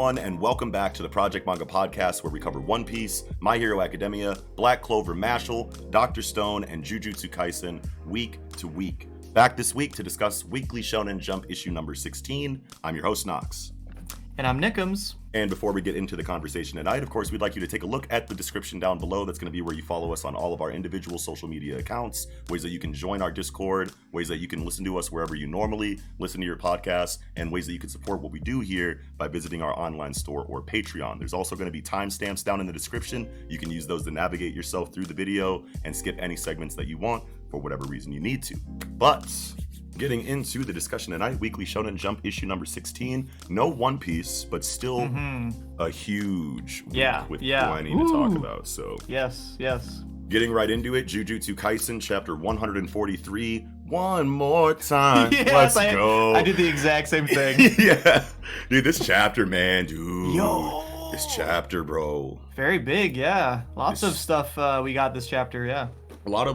everyone, and welcome back to the Project Manga Podcast, where we cover One Piece, My Hero Academia, Black Clover, Mashle, Dr. Stone, and Jujutsu Kaisen week to week. Back this week to discuss Weekly Shonen Jump issue number 16. I'm your host, Knox. And I'm Nickums. And before we get into the conversation tonight, of course, we'd like you to take a look at the description down below. That's going to be where you follow us on all of our individual social media accounts, ways that you can join our Discord, ways that you can listen to us wherever you normally listen to your podcasts, and ways that you can support what we do here by visiting our online store or Patreon. There's also going to be timestamps down in the description. You can use those to navigate yourself through the video and skip any segments that you want for whatever reason you need to. But getting into the discussion tonight, Weekly Shonen Jump issue number 16. No One Piece, but still a huge week with plenty to talk about. So yes. Getting right into it, Jujutsu Kaisen chapter 143. One more time. Yes, Let's go. I did the exact same thing. Yeah. Dude, this chapter, man, dude. This chapter, bro. Very big, yeah. Lots of stuff we got this chapter, yeah. A lot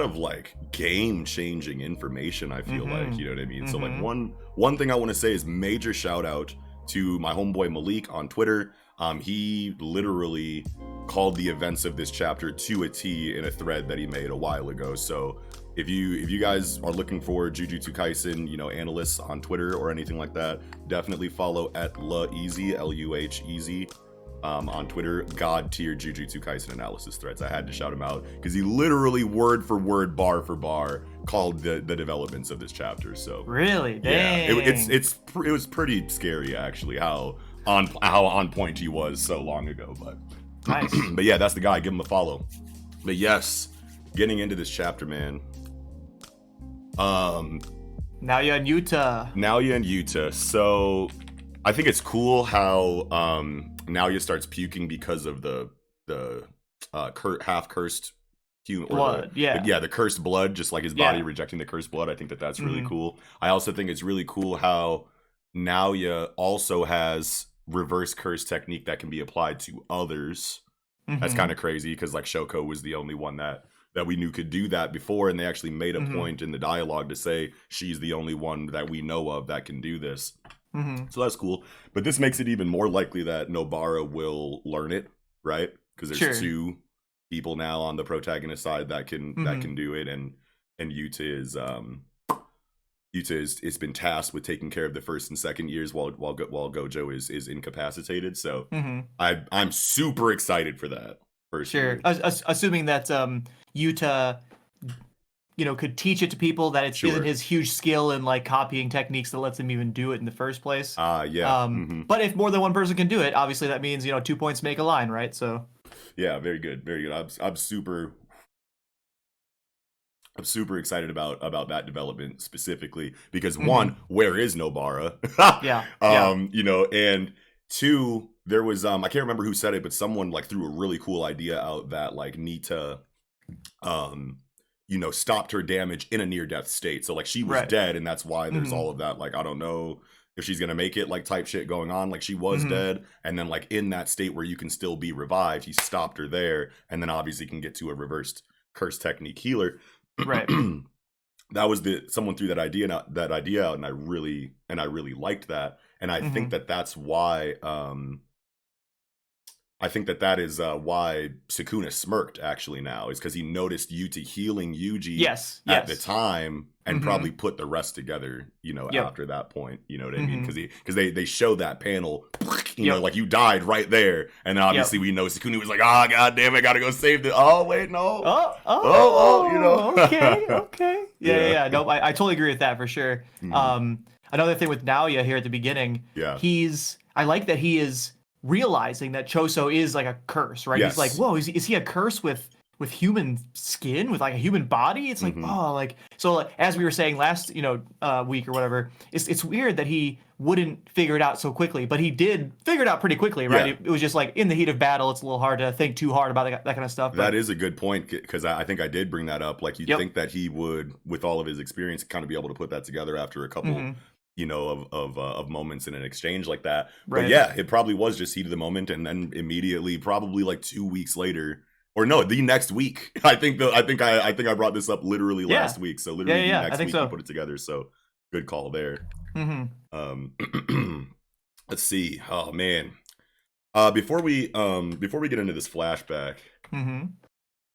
of like game-changing information, I feel like, you know what I mean? So like one thing I want to say is major shout out to my homeboy Malik on Twitter. He literally called the events of this chapter to a T in a thread that he made a while ago. So if you guys are looking for Jujutsu Kaisen, analysts on Twitter or anything like that, definitely follow at Luheezy, Luheezy. On Twitter, God tier Jujutsu Kaisen analysis threads. I had to shout him out because he literally word for word, bar for bar, called the developments of this chapter. So really, dang. Yeah, it was pretty scary actually how on point he was so long ago. But nice. But yeah, that's the guy. Give him a follow. But yes, getting into this chapter, man. Naoya and Yuta. So I think it's cool how Naoya starts puking because of the half cursed human blood. The cursed blood, just like his body rejecting the cursed blood. I think that's really cool. I also think it's really cool how Naoya also has reverse curse technique that can be applied to others. That's kind of crazy because like Shoko was the only one that we knew could do that before, and they actually made a point in the dialogue to say she's the only one that we know of that can do this. So that's cool. But this makes it even more likely that Nobara will learn it, right? Because there's two people now on the protagonist side that can do it, and Yuta is been tasked with taking care of the first and second years while Gojo is incapacitated. So I'm super excited for that. Personally. Sure. Assuming that Yuta could teach it to people, that it isn't his huge skill in like copying techniques that lets him even do it in the first place. But if more than one person can do it, obviously that means 2 points make a line, right? So yeah, very good. I'm super excited about that development specifically because one, where is Nobara? And two, there was I can't remember who said it, but someone like threw a really cool idea out that like Nita stopped her damage in a near-death state. So, like, she was dead, and that's why there's all of that, like, I don't know if she's gonna make it, like, type shit going on. Like, she was dead, and then, like, in that state where you can still be revived, he stopped her there, and then obviously can get to a reversed curse technique healer. Right. That was someone threw that idea out, and I really liked that. And I think that's why... I think that is why Sukuna smirked actually now, is because he noticed Yuta healing Yuji at the time and probably put the rest together, after that point, you know what I mean? Because they show that panel, like you died right there. And then obviously we know Sukuna was like, god damn, I gotta go save the, oh, wait, no. Okay. Yeah. No, I totally agree with that for sure. Another thing with Naoya here at the beginning, I like that he is realizing that Choso is like a curse, right? He's like, whoa, is he a curse with human skin, with like a human body? It's like, so like, as we were saying last, week or whatever, it's weird that he wouldn't figure it out so quickly, but he did figure it out pretty quickly, right? Yeah. It was just like in the heat of battle, it's a little hard to think too hard about that kind of stuff. That is a good point, because I think I did bring that up. Like, you'd think that he would, with all of his experience, kind of be able to put that together after a couple of moments in an exchange like that. But yeah, it probably was just heat of the moment, and then immediately, probably like 2 weeks later, or no, the next week. I think I brought this up literally last week. So literally the next week we put it together. So good call there. Let's see. Oh man, Before we get into this flashback,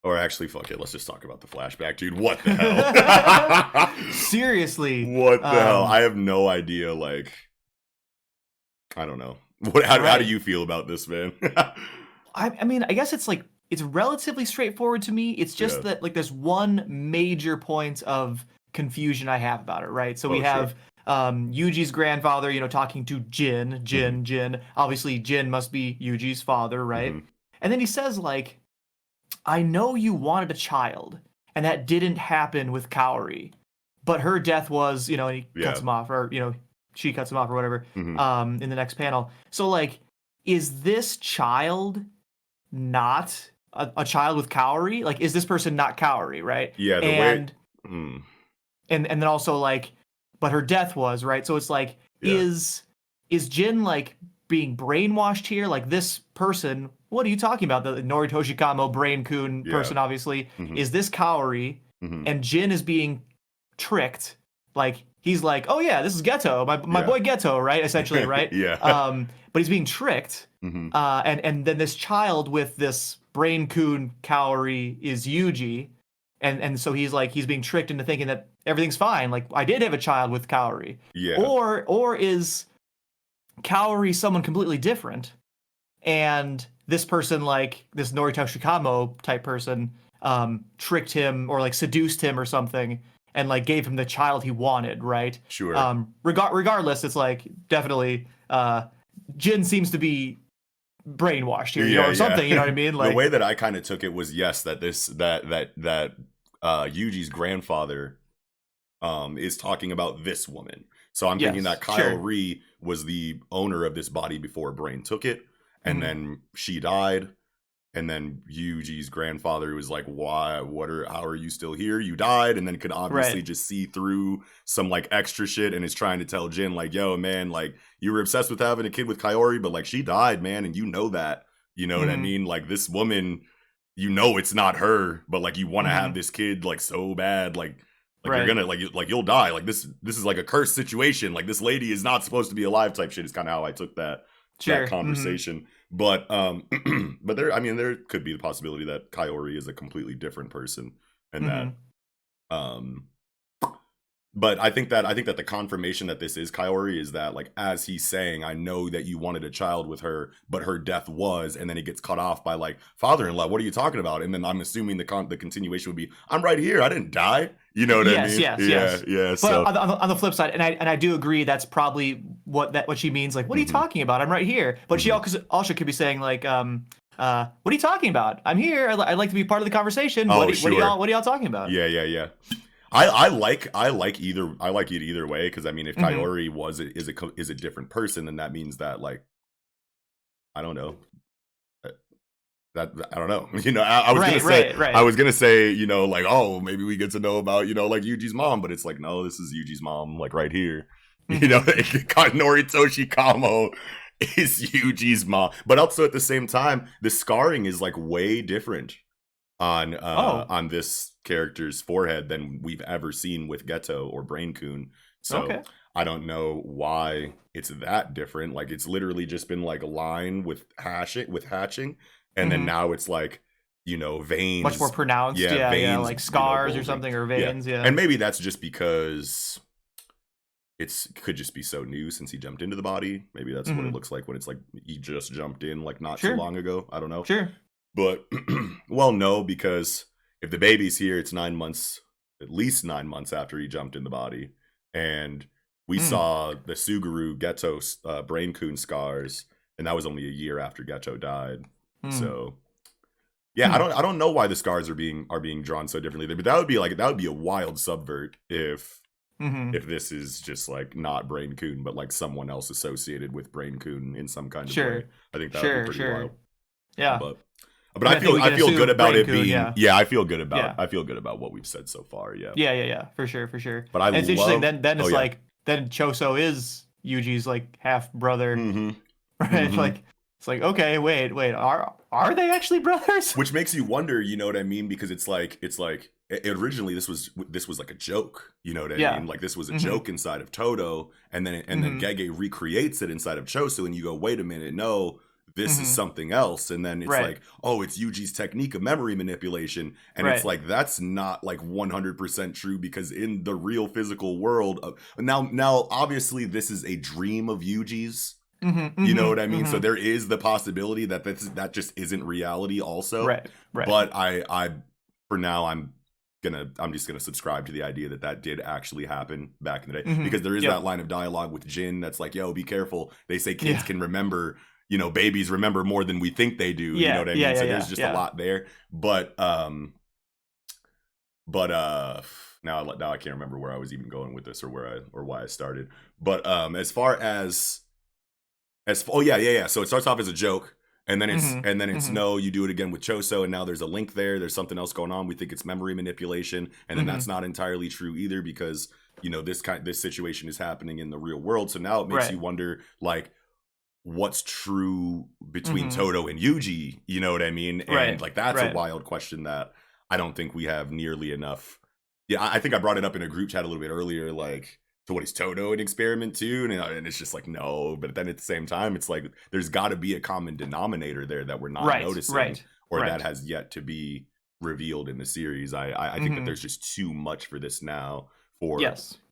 or actually, fuck it, let's just talk about the flashback, dude. What the hell? Seriously, what the hell? I have no idea. Like, I don't know. How do you feel about this, man? I mean, I guess it's relatively straightforward to me. It's just that like there's one major point of confusion I have about it, right? So we have Yuji's grandfather, talking to Jin. Obviously, Jin must be Yuji's father, right? And then he says like, I know you wanted a child, and that didn't happen with Kaori, but her death was, and he cuts him off, or she cuts him off or whatever, in the next panel. So like, is this child not a child with Kaori? Like, is this person not Kaori, right? Yeah, and then also like, but her death was, right? So it's like, is Jin like being brainwashed here? Like, this person, what are you talking about? The Noritoshi Kamo brain-kun person, obviously. Is this Kaori? And Jin is being tricked. Like, he's like, oh yeah, this is Geto, my boy Geto, right? Essentially, right? But he's being tricked. And then this child with this brain-kun Kaori is Yuji. And so he's being tricked into thinking that everything's fine. Like, I did have a child with Kaori. Or is Kaori someone completely different? And this person, like this Noritoshi Kamo type person, tricked him or like seduced him or something, and like gave him the child he wanted, right? Sure. Regardless, it's like definitely Jin seems to be brainwashed here, or something. You know what I mean? Like, the way that I kind of took it was that Yuji's grandfather is talking about this woman. So I'm thinking that Kaori was the owner of this body before Brain took it, and then she died, and then Yuji's grandfather was like, "Why? How are you still here? You died," and then could obviously just see through some like extra shit, and is trying to tell Jin like, "Yo, man, like you were obsessed with having a kid with Kaori, but like she died, man, and you know that. You know what I mean? Like this woman, it's not her, but like you want to have this kid like so bad, like." You're gonna like you'll die. Like this is like a cursed situation. Like this lady is not supposed to be alive. Type shit is kind of how I took that conversation. But but there could be the possibility that Kaori is a completely different person, and that But I think that the confirmation that this is Kaori is that, like, as he's saying, I know that you wanted a child with her, but her death was, and then it gets cut off by like, father-in-law, what are you talking about? And then I'm assuming the continuation would be, I'm right here, I didn't die. You know what I mean? Yes. But so on the flip side, and I do agree that's probably what she means. Like, what are you talking about? I'm right here. But she also could be saying like, what are you talking about? I'm here. I'd like to be part of the conversation. What are y'all talking about? Yeah. I like it either way, because I mean, if Kaori is a different person, then that means that, like, I don't know. I don't know. You know, I was gonna say, you know, like, oh, maybe we get to know about, you know, like Yuji's mom, but it's like, no, this is Yuji's mom, like right here. You know, Noritoshi Kamo is Yuji's mom, but also at the same time, the scarring is like way different on this character's forehead than we've ever seen with Geto or Brain-kun. So I don't know why it's that different. Like, it's literally just been like a line with hatching, and then now it's like, you know, veins, much more pronounced. Veins, like scars, or something, or veins. And maybe that's just because could just be so new since he jumped into the body. Maybe that's what it looks like when it's like he just jumped in like not too long ago. I don't know. But well, no, because if the baby's here, it's 9 months, at least 9 months after he jumped in the body, and we saw the Suguru Geto Brain-kun scars, and that was only a year after Geto died. So yeah, I don't know why the scars are being drawn so differently, but that would be a wild subvert if this is just like not Brain-kun, but like someone else associated with Brain-kun in some kind of way. I think that would be pretty wild. Yeah. But I feel good about it being I feel good about what we've said so far. Yeah, for sure. But it's interesting. Then it's like then Choso is Yuji's like half brother, right? Like, it's like, okay, wait, are they actually brothers? Which makes you wonder, you know what I mean? Because it's like originally this was like a joke, you know what I mean? Like, this was a joke inside of Todo, and then Gege recreates it inside of Choso, and you go, wait a minute, no. this is something else. And then it's like, oh, it's Yuji's technique of memory manipulation. And it's like, that's not like 100% true, because in the real physical world, now obviously this is a dream of Yuji's. You know what I mean? So there is the possibility that that just isn't reality also. But I for now, I'm just gonna subscribe to the idea that did actually happen back in the day, because there is that line of dialogue with Jin that's like, yo, be careful. They say kids can remember, babies remember more than we think they do. You know what I mean? So there's just a lot there. But now I can't remember where I was even going with this, or why I started. But as far as so it starts off as a joke, and then it's no, you do it again with Choso, and now there's a link there. There's something else going on. We think it's memory manipulation, and then that's not entirely true either, because this situation is happening in the real world. So now it makes you wonder, like, what's true between Todo and Yuji? You know what I mean? And like, that's a wild question that I don't think we have nearly enough. Yeah, I think I brought it up in a group chat a little bit earlier, like, so what, is Todo an experiment too? And it's just like, no. But then at the same time, it's like, there's got to be a common denominator there that we're not noticing, or that has yet to be revealed in the series. I think that there's just too much for this now for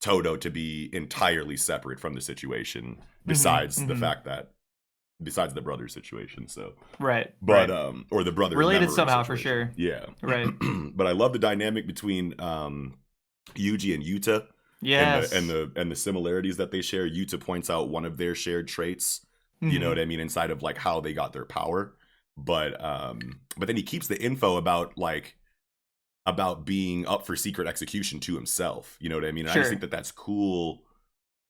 Todo to be entirely separate from the situation, besides the fact that, besides the brother situation. So or the brother related somehow situation. For sure. But I love the dynamic between Yuji and Yuta. And the similarities that they share. Yuta points out one of their shared traits, you know what I mean, inside of like how they got their power. But then he keeps the info about being up for secret execution to himself. You know what I mean? And I just think that that's cool.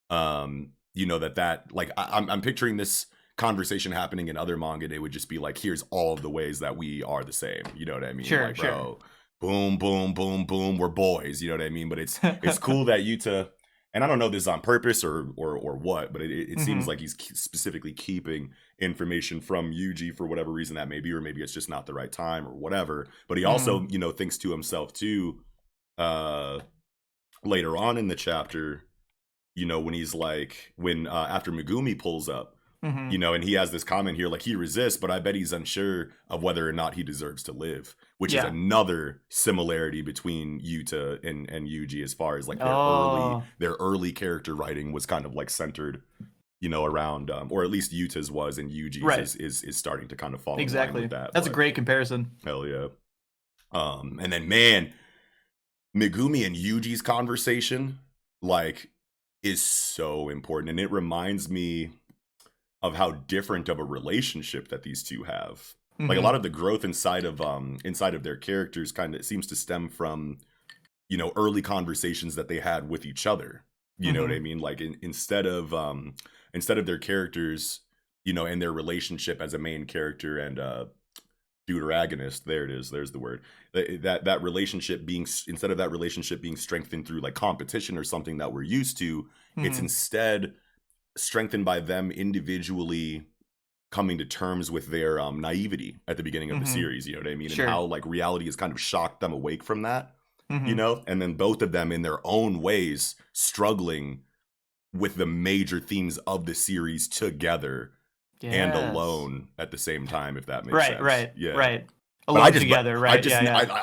That like, I'm picturing this conversation happening in other manga. They would just be like, here's all of the ways that we are the same. You know what I mean? Bro, boom, boom, boom, boom, we're boys, you know what I mean? But it's cool that Yuta, and I don't know if this is on purpose or what, but it seems like he's specifically keeping information from Yuji for whatever reason that may be, or maybe it's just not the right time or whatever. But he also, thinks to himself too, later on in the chapter, when he's like, after Megumi pulls up, and he has this comment here, like, he resists, but I bet he's unsure of whether or not he deserves to live, which is another similarity between Yuta and Yuji, as far as like their early character writing was kind of like centered, around, or at least Yuta's was, and Yuji's is starting to kind of fall in line with that. That's a great comparison. Hell yeah. And then, man, Megumi and Yuji's conversation, like, is so important, and it reminds me of how different of a relationship that these two have. Like, a lot of the growth inside of their characters kind of seems to stem from, early conversations that they had with each other. You know what I mean? Like, instead of their characters, and their relationship as a main character and deuteragonist, there it is, there's the word, that relationship being, instead of that relationship being strengthened through like competition or something that we're used to, it's instead strengthened by them individually coming to terms with their naivety at the beginning of the series, you know what I mean? And how like reality has kind of shocked them awake from that, and then both of them in their own ways struggling with the major themes of the series together and alone at the same time, if that makes sense. Alone together, I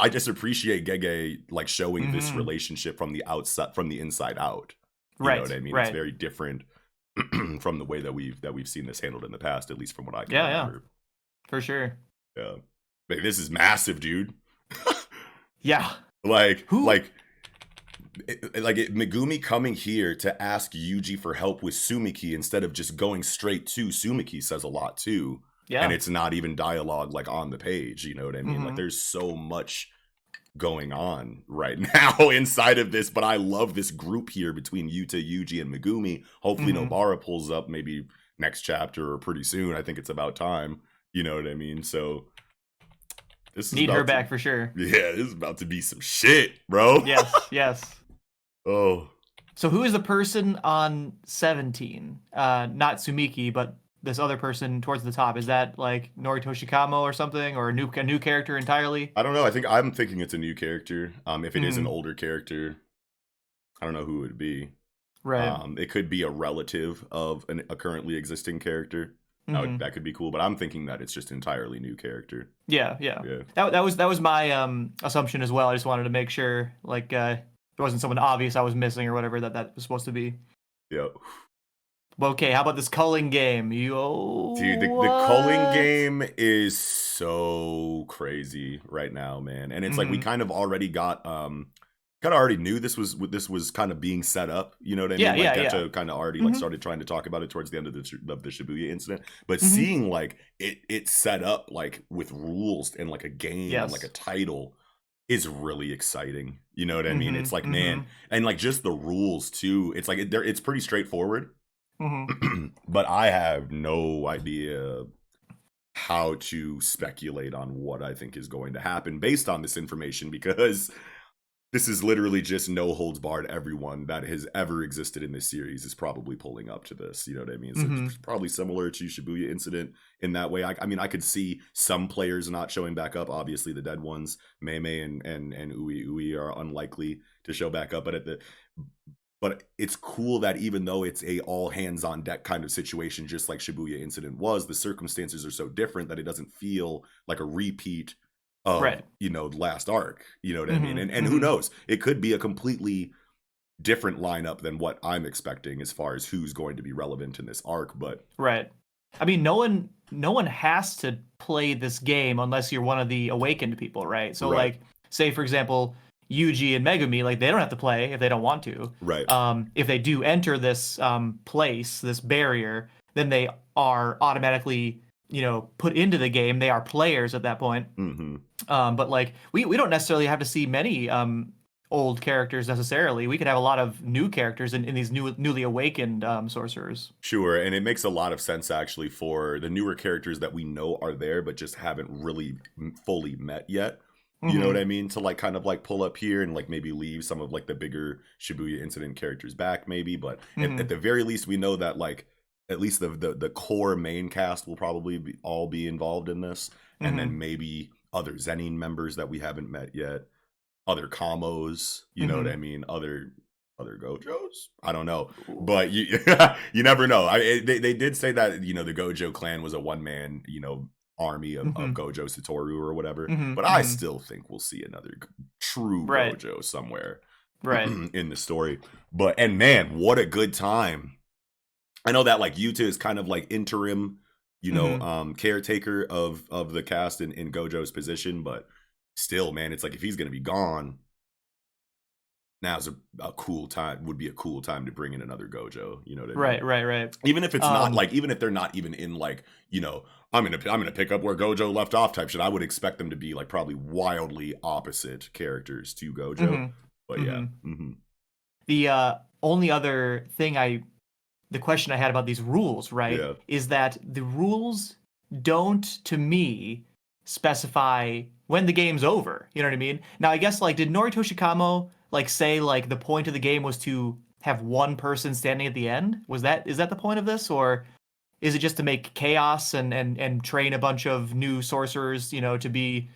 just appreciate Gege like showing this relationship from the outside, from the inside out. You know what I mean? It's very different from the way that we've seen this handled in the past, at least from what I can remember. For sure. Yeah. Like, this is massive, dude. Like Megumi coming here to ask Yuji for help with Sumiki instead of just going straight to Sumiki says a lot too. And it's not even dialogue like on the page, you know what I mean? Like, there's so much going on right now inside of this, but I love this group here between Yuta, Yuji, and Megumi. Hopefully Nobara pulls up maybe next chapter or pretty soon. I think it's about time, you know what I mean? So this is need her back for sure. Yeah, this is about to be some shit, bro. Yes. Oh, so who is the person on 17? Not Sumiki, but this other person towards the top? Is that like Norito Shikamo or something, or a new character entirely? I don't know. I'm thinking it's a new character. If it is an older character, I don't know who it would be. Right. It could be a relative of a currently existing character. That could be cool, but I'm thinking that it's just an entirely new character. Yeah. That was my assumption as well. I just wanted to make sure like there wasn't someone obvious I was missing or whatever that was supposed to be. Yeah. Okay, how about this culling game? Dude, the culling game is so crazy right now, man. And it's like we kind of already got kind of already knew this was kind of being set up, you know what I mean? Like Geto kind of already like started trying to talk about it towards the end of the Shibuya incident, but seeing like it set up like with rules and like a game and like a title is really exciting. You know what I mean? It's like, man, and like just the rules too. It's like it's pretty straightforward. But I have no idea how to speculate on what I think is going to happen based on this information, because this is literally just no holds barred. Everyone that has ever existed in this series is probably pulling up to this. You know what I mean? So it's probably similar to Shibuya incident in that way. I mean, I could see some players not showing back up. Obviously, the dead ones, Mei and Ui are unlikely to show back up. But it's cool that even though it's a all hands on deck kind of situation, just like Shibuya incident was, the circumstances are so different that it doesn't feel like a repeat of, you know, last arc. You know what I mean? And who knows? It could be a completely different lineup than what I'm expecting as far as who's going to be relevant in this arc. But I mean, no one has to play this game unless you're one of the awakened people, right? So like, say for example, Yuji and Megumi, like they don't have to play if they don't want to. If they do enter this place, this barrier, then they are automatically, you know, put into the game. They are players at that point. But like we don't necessarily have to see many old characters necessarily. We could have a lot of new characters in these newly awakened sorcerers. Sure, and it makes a lot of sense actually for the newer characters that we know are there but just haven't really fully met yet. You know what I mean? To like kind of like pull up here and like maybe leave some of like the bigger Shibuya incident characters back maybe. But at the very least, we know that like at least the core main cast will probably all be involved in this. And then maybe other Zenin members that we haven't met yet. Other Kamos, you know what I mean? Other Gojos? I don't know. But you you never know. They did say that, you know, the Gojo clan was a one-man, you know, army of Gojo Satoru or whatever, but I still think we'll see another true Gojo somewhere in the story. But and man, what a good time. I know that like Yuta is kind of like interim, you know, caretaker of the cast in Gojo's position, but still, man, it's like if he's gonna be gone, now's a cool time, would be a cool time to bring in another Gojo, you know what I mean? Right. Even if it's not like, even if they're not even in like, you know, I'm gonna pick up where Gojo left off type shit, I would expect them to be like probably wildly opposite characters to Gojo. But yeah. The only other thing the question I had about these rules, is that the rules don't, to me, specify when the game's over. You know what I mean? Now, I guess like, did Noritoshi Kamo like say like the point of the game was to have one person standing at the end? Is that the point of this, or is it just to make chaos and train a bunch of new sorcerers, you know, to be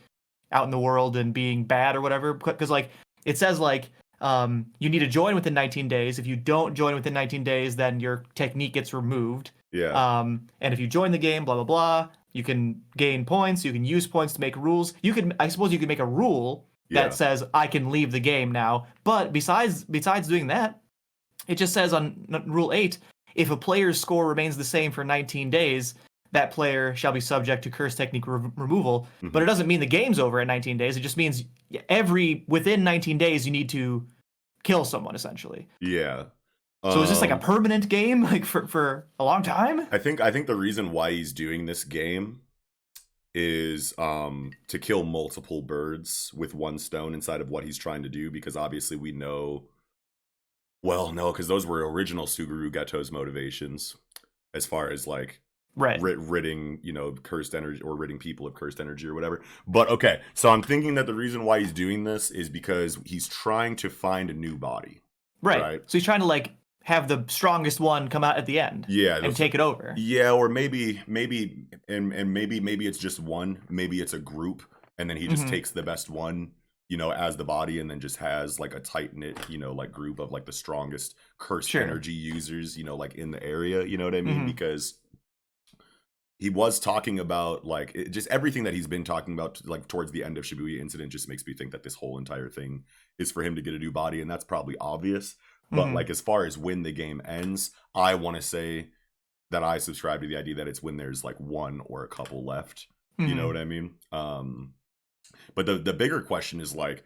out in the world and being bad or whatever? Because like it says like you need to join within 19 days. If you don't join within 19 days, then your technique gets removed. And if you join the game, blah blah blah, you can gain points. You can use points to make rules. I suppose you could make a rule that says I can leave the game now. But besides doing that, it just says on Rule 8, if a player's score remains the same for 19 days, that player shall be subject to curse technique removal. But it doesn't mean the game's over at 19 days. It just means within 19 days you need to kill someone, essentially. So is this like a permanent game, like for a long time? I think the reason why he's doing this game is to kill multiple birds with one stone inside of what he's trying to do, because obviously we know, well, no, because those were original Suguru Geto's motivations as far as like ridding, you know, cursed energy or ridding people of cursed energy or whatever. But okay, so I'm thinking that the reason why he's doing this is because he's trying to find a new body. Right. So he's trying to like have the strongest one come out at the end. And take it over. Yeah, or maybe it's just one. Maybe it's a group, and then he just takes the best one, you know, as the body, and then just has like a tight-knit, you know, like group of like the strongest cursed energy users, you know, like in the area, you know what I mean? Because he was talking about like just everything that he's been talking about like towards the end of Shibuya Incident just makes me think that this whole entire thing is for him to get a new body, and that's probably obvious. But like as far as when the game ends, I want to say that I subscribe to the idea that it's when there's like one or a couple left. You know what I mean? But the bigger question is like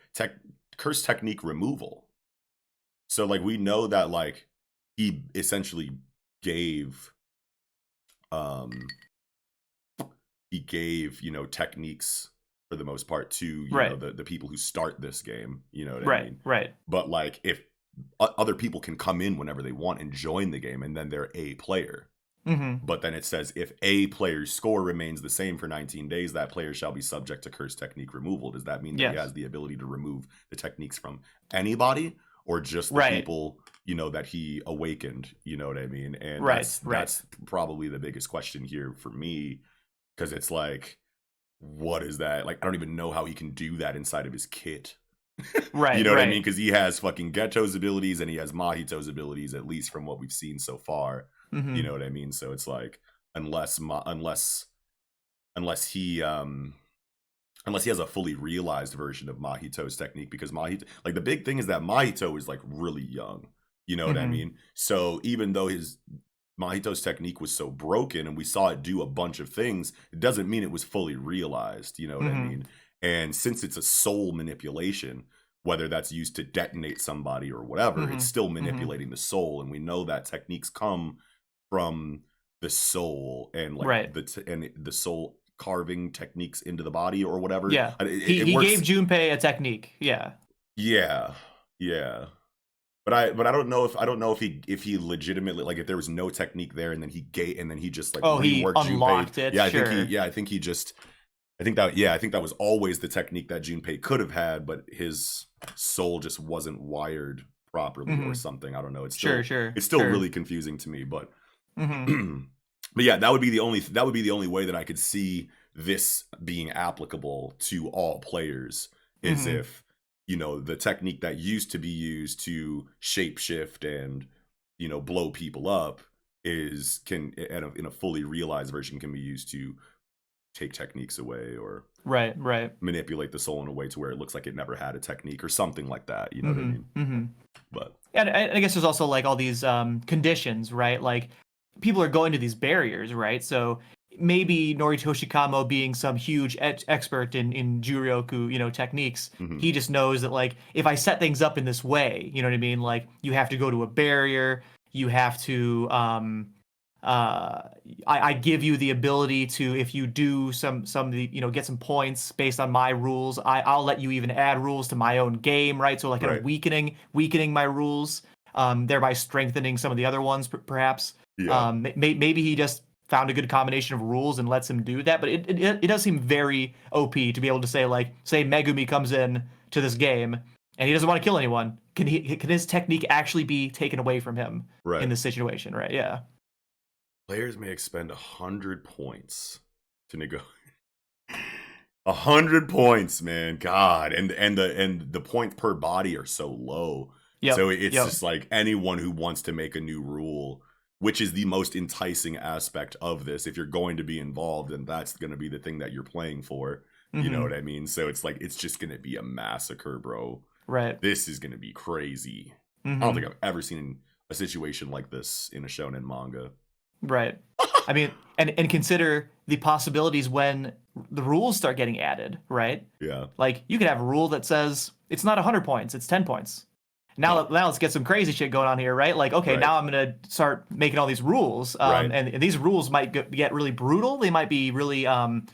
curse technique removal. So like we know that like he essentially gave you know, techniques for the most part to you know the people who start this game, you know what I mean? Right. But like if other people can come in whenever they want and join the game, and then they're a player. But then it says if a player's score remains the same for 19 days, that player shall be subject to curse technique removal. Does that mean that he has the ability to remove the techniques from anybody, or just the people, you know, that he awakened? You know what I mean? And that's probably the biggest question here for me, because it's like, what is that? Like, I don't even know how he can do that inside of his kit. You know what I mean? Because he has fucking Geto's abilities and he has Mahito's abilities, at least from what we've seen so far. You know what I mean? So it's like, unless he has a fully realized version of Mahito's technique, because Mahito, like the big thing is that Mahito is like really young. You know what I mean? So even though Mahito's technique was so broken and we saw it do a bunch of things, it doesn't mean it was fully realized. You know what I mean? And since it's a soul manipulation, whether that's used to detonate somebody or whatever, it's still manipulating the soul. And we know that techniques come from the soul, and like the soul carving techniques into the body or whatever. He gave Junpei a technique. But I don't know if he legitimately, like, if there was no technique there and then he just like he unlocked Junpei. it. I think that was always the technique that Junpei could have had, but his soul just wasn't wired properly or something. I don't know. It's still it's still really confusing to me, but but yeah, that would be the only way that I could see this being applicable to all players, is if, you know, the technique that used to be used to shapeshift and, you know, blow people up in a fully realized version can be used to take techniques away or manipulate the soul in a way to where it looks like it never had a technique or something like that. You know what I mean? But and I guess there's also like all these conditions, right? Like people are going to these barriers, right? So maybe Noritoshi Kamo, being some huge expert in Juryoku, you know, techniques, he just knows that like if I set things up in this way, you know what I mean? Like you have to go to a barrier, you have to I give you the ability to, if you do some you know, get some points based on my rules, I'll let you even add rules to my own game, right? So like kind of weakening my rules, thereby strengthening some of the other ones perhaps. Maybe he just found a good combination of rules and lets him do that, but it does seem very OP to be able to say, like, say Megumi comes in to this game and he doesn't want to kill anyone, can his technique actually be taken away from him in this situation, right? Yeah. Players may expend 100 points to negotiate. 100 points, man. God, and the points per body are so low. So it's just like anyone who wants to make a new rule, which is the most enticing aspect of this. If you're going to be involved, and that's going to be the thing that you're playing for, you know what I mean? So it's like, it's just going to be a massacre, bro. This is going to be crazy. I don't think I've ever seen a situation like this in a shonen manga. I mean, and consider the possibilities when the rules start getting added, right? Like you could have a rule that says it's not 100 points, it's 10 points. Now let's get some crazy shit going on here, right? Like, okay, now I'm going to start making all these rules. And these rules might get really brutal. They might be really, I mean,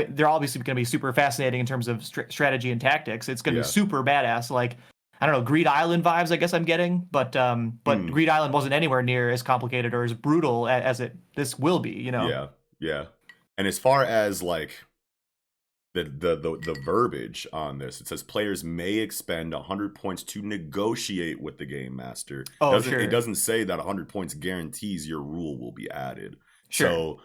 they're obviously going to be super fascinating in terms of strategy and tactics. It's going to be super badass. Like, I don't know, Greed Island vibes, I guess I'm getting, but Greed Island wasn't anywhere near as complicated or as brutal as this will be, you know? Yeah. And as far as like the verbiage on this, it says players may expend 100 points to negotiate with the game master. It doesn't say that 100 points guarantees your rule will be added. So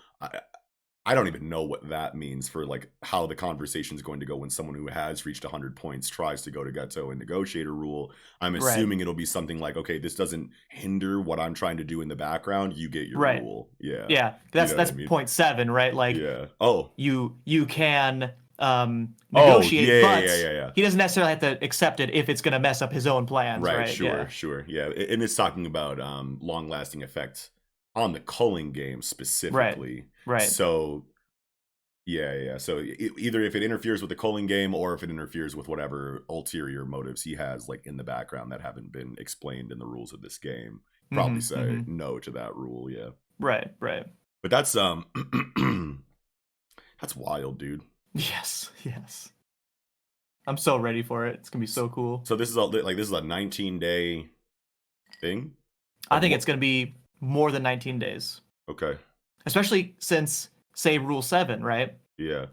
I don't even know what that means for like how the conversation is going to go when someone who has reached 100 points tries to go to Geto and negotiate a rule. I'm assuming it'll be something like, okay, this doesn't hinder what I'm trying to do in the background. You get your rule. Yeah. Yeah. That's 0.7, right? Like, you can negotiate, but he doesn't necessarily have to accept it if it's going to mess up his own plans. Right. Sure. Yeah. And it's talking about long lasting effects on the culling game specifically. Right. So, yeah. So either if it interferes with the culling game or if it interferes with whatever ulterior motives he has, like in the background that haven't been explained in the rules of this game, probably say no to that rule. Yeah. Right. But that's that's wild, dude. Yes. I'm so ready for it. It's gonna be so cool. So this is a 19-day thing. I think it's gonna be more than 19 days. Okay. Especially since, say, Rule 7, right? Yeah.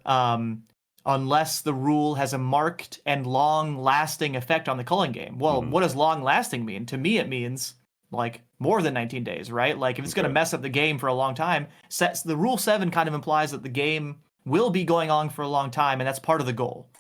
Unless the rule has a marked and long-lasting effect on the culling game. Well, what does long-lasting mean? To me, it means, like, more than 19 days, right? Like, if it's going to mess up the game for a long time, the Rule 7 kind of implies that the game will be going on for a long time, and that's part of the goal.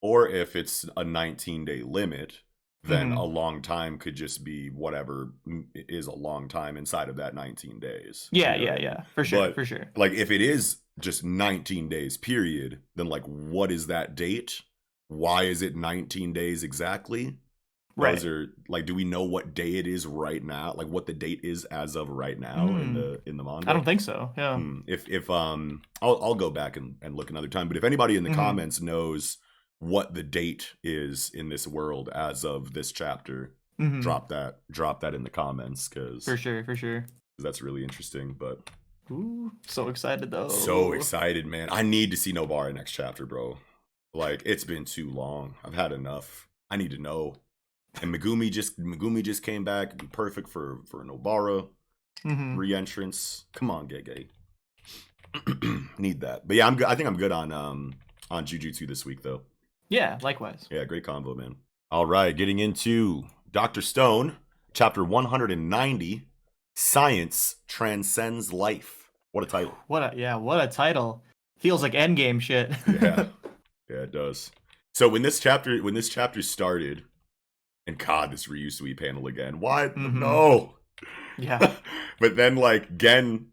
Or if it's a 19-day limit, then a long time could just be whatever is a long time inside of that 19 days. Yeah. For sure. Like if it is just 19 days period, then like what is that date? Why is it 19 days exactly? Right. Those are like, do we know what day it is right now? Like what the date is as of right now in the manga? I don't think so. Yeah. If I'll go back and look another time. But if anybody in the comments knows what the date is in this world as of this chapter, drop that in the comments, because for sure that's really interesting. But so excited though. So excited, man. I need to see Nobara next chapter, bro. Like it's been too long. I've had enough. I need to know. And Megumi just came back, perfect for Nobara re-entrance. Come on, Gege. Need that. But yeah, I think I'm good on Jujutsu this week though. Yeah, likewise. Yeah, great convo, man. All right, getting into Dr. Stone, chapter 190, Science Transcends Life. What a title. What a title. Feels like endgame shit. Yeah, it does. So when this chapter started, and God, this Ryusui panel again. Why? No. Yeah. But then like Gen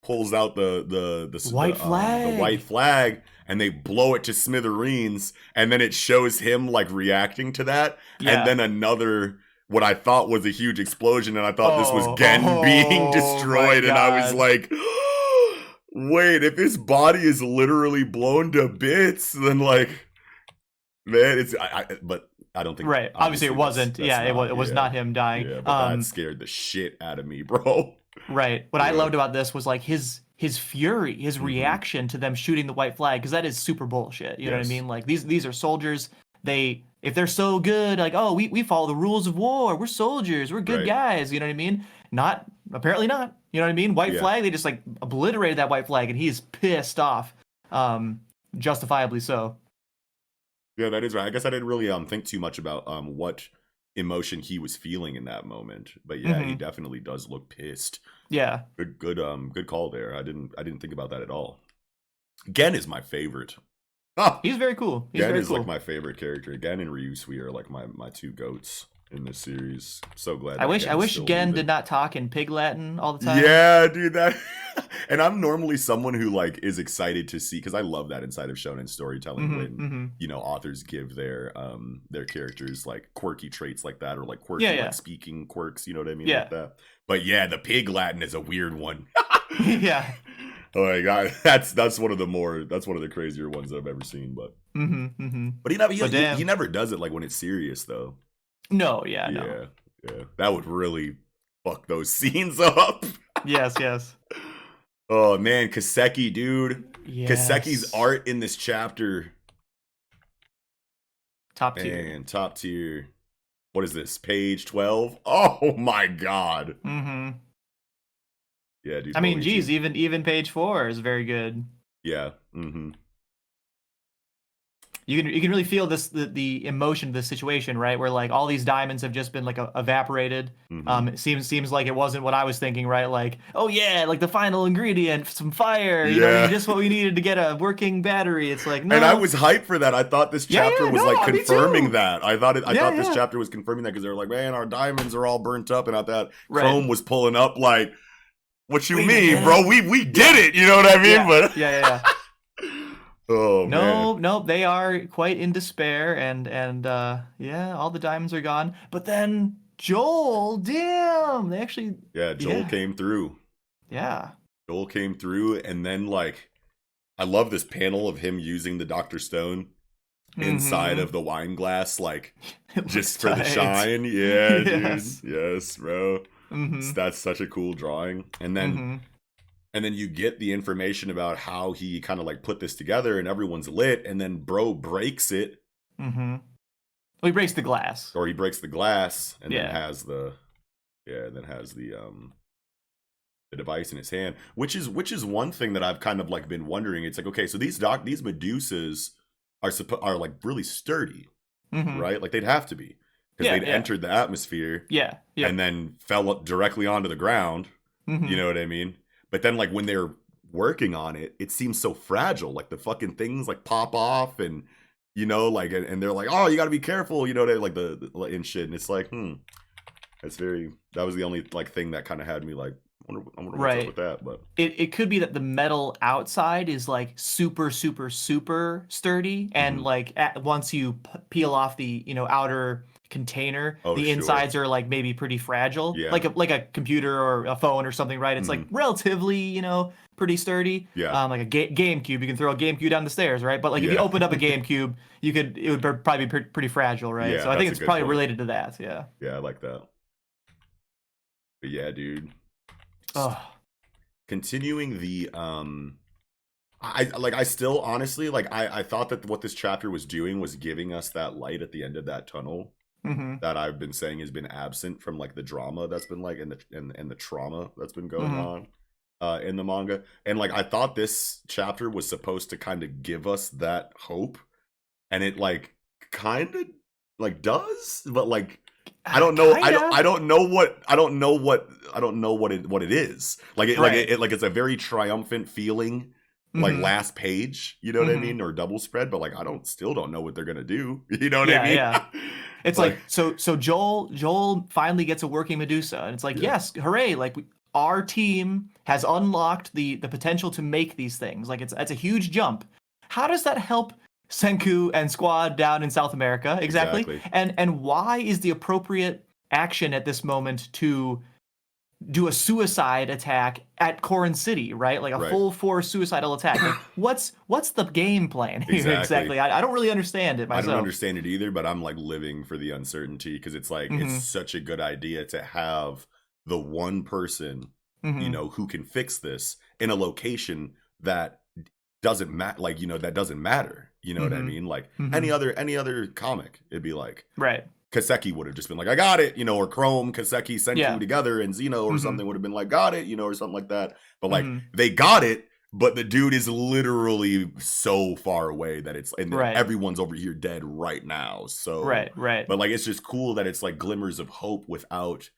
pulls out the white flag. The white flag, and they blow it to smithereens, and then it shows him like reacting to that, and then another what I thought was a huge explosion, and I thought this was Gen being destroyed, and I was like, wait, if his body is literally blown to bits, then like, man, but I don't think obviously it wasn't. It was not him dying. Yeah, but that scared the shit out of me, bro. Right. What I loved about this was like his fury, his reaction to them shooting the white flag, because that is super bullshit. You know what I mean? Like these are soldiers. If they're so good, like, oh, we follow the rules of war. We're soldiers. We're good guys. You know what I mean? Apparently not. You know what I mean? White flag. They just like obliterated that white flag, and he's pissed off. Justifiably so. Yeah, that is right. I guess I didn't really think too much about what emotion he was feeling in that moment, but he definitely does look pissed. Yeah, good call there. I didn't think about that at all. Gen is my favorite. He's very cool. Gen is like my favorite character. Gen and Ryusui are like my two goats in this series. So glad. I wish Gen did not talk in Pig Latin all the time. Yeah, dude, that. And I'm normally someone who like is excited to see, because I love that inside of shonen storytelling when authors give their characters like quirky traits like that, or like quirky like speaking quirks. You know what I mean? Yeah. Like that. But yeah, the Pig Latin is a weird one. Yeah. Oh my god, that's one of the crazier ones that I've ever seen. But but he never does it like when it's serious though. No, no. That would really fuck those scenes up. Yes. Oh man, Kaseki, dude. Yes. Kaseki's art in this chapter. Top tier. Man, top tier. What is this? Page 12? Oh my god. Yeah, dude. I mean, geez, even page 4 is very good. Yeah. you can really feel the emotion of this situation, right? Where like all these diamonds have just been like evaporated. It seems like it wasn't what I was thinking, right? Like, oh yeah, like the final ingredient, some fire, you know, just what we needed to get a working battery. It's like, no. And I was hyped for that. I thought this chapter was like confirming that. I thought this chapter was confirming that, because they were like, man, our diamonds are all burnt up, and I thought Chrome was pulling up like, what you mean, bro? We did it. You know what I mean? But yeah. Oh no, they are quite in despair, and yeah, all the diamonds are gone. But then Joel, damn, they actually Joel came through. Yeah, Joel came through, and then like, I love this panel of him using the Dr. Stone inside of the wine glass, like just for the shine. Yeah, dude. Yes, bro. That's such a cool drawing. And then and then you get the information about how he kind of like put this together, and everyone's lit, and then bro breaks it. Well, he breaks the glass. Or he breaks the glass, and then has the device in his hand, which is one thing that I've kind of like been wondering. It's like, okay, so these Medusas are like really sturdy, right? Like they'd have to be, because they'd entered the atmosphere, and then fell up directly onto the ground. You know what I mean? But then, like, when they're working on it, it seems so fragile. Like, the fucking things, like, pop off, and, you know, like, and they're like, oh, you gotta be careful, you know, they like and shit. And it's like, that was the only, like, thing that kind of had me, like, I wonder what's up with that. But it could be that the metal outside is, like, super, super, super sturdy. And, like, once you peel off the, you know, outer container, the insides are like maybe pretty fragile, like a computer or a phone or something, right? It's like relatively, you know, pretty sturdy. Like a GameCube, you can throw a GameCube down the stairs, right? But like if you opened up a GameCube, it would probably be pretty fragile, right? So I think it's probably related to that. Yeah, I like that. But yeah, dude. Continuing the I still honestly, like, I thought that what this chapter was doing was giving us that light at the end of that tunnel. That I've been saying has been absent from like the drama that's been like and the trauma that's been going on in the manga. And like, I thought this chapter was supposed to kind of give us that hope, and it like kind of like does, but like I don't know. I don't know what it is. Like it's a very triumphant feeling. Like last page, you know what I mean, or double spread, but like still don't know what they're gonna do. You know what I mean? Yeah. It's like so Joel finally gets a working Medusa, and it's like, yes, hooray! Like our team has unlocked the potential to make these things. Like that's a huge jump. How does that help Senku and squad down in South America? Exactly. And why is the appropriate action at this moment to do a suicide attack at Corin City, right? Like a full force suicidal attack. Like, what's the game plan here exactly? I don't really understand it myself. I don't understand it either, but I'm like living for the uncertainty, because it's like it's such a good idea to have the one person, you know, who can fix this in a location that doesn't matter. Like, you know, that doesn't matter. You know what I mean? Like any other comic, it'd be like Kaseki would have just been like, I got it, you know, or Chrome, Kaseki, Senku together, and Zeno or something would have been like, got it, you know, or something like that. But like, they got it, but the dude is literally so far away that it's, and everyone's over here dead right now. So, but like, it's just cool that it's like glimmers of hope without,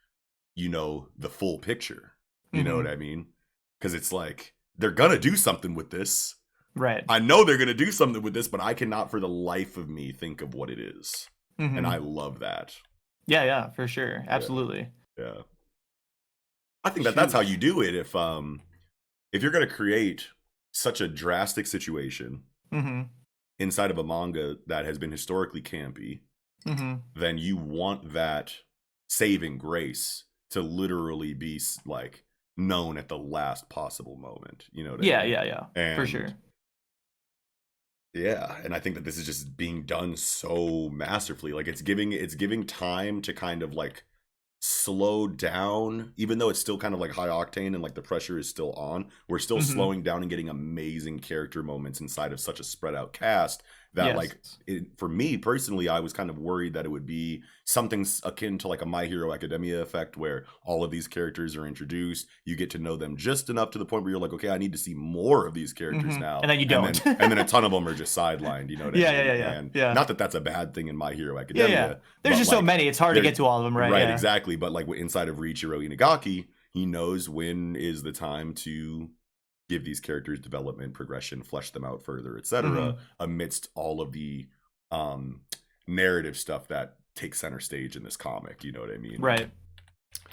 you know, the full picture. You know what I mean? Because it's like, they're gonna do something with this. I know they're gonna do something with this, but I cannot for the life of me think of what it is. And I love that. Yeah, for sure. Absolutely. Yeah. I think that's how you do it. If you're going to create such a drastic situation inside of a manga that has been historically campy, then you want that saving grace to literally be like known at the last possible moment. You know what I mean? Yeah. And for sure. Yeah, and I think that this is just being done so masterfully. Like it's giving time to kind of like slow down, even though it's still kind of like high octane and like the pressure is still on. We're still slowing down and getting amazing character moments inside of such a spread out cast that like for me personally, I was kind of worried that it would be something akin to like a My Hero Academia effect, where all of these characters are introduced, you get to know them just enough to the point where you're like, okay, I need to see more of these characters now, and then you don't, and then a ton of them are just sidelined, you know what I mean? Yeah. Not that that's a bad thing in My Hero Academia. There's just like, so many, it's hard to get to all of them, right? Right, exactly. But like inside of Riichiro Inagaki, he knows when is the time to give these characters development, progression, flesh them out further, etc., amidst all of the narrative stuff that takes center stage in this comic, you know what I mean? Right.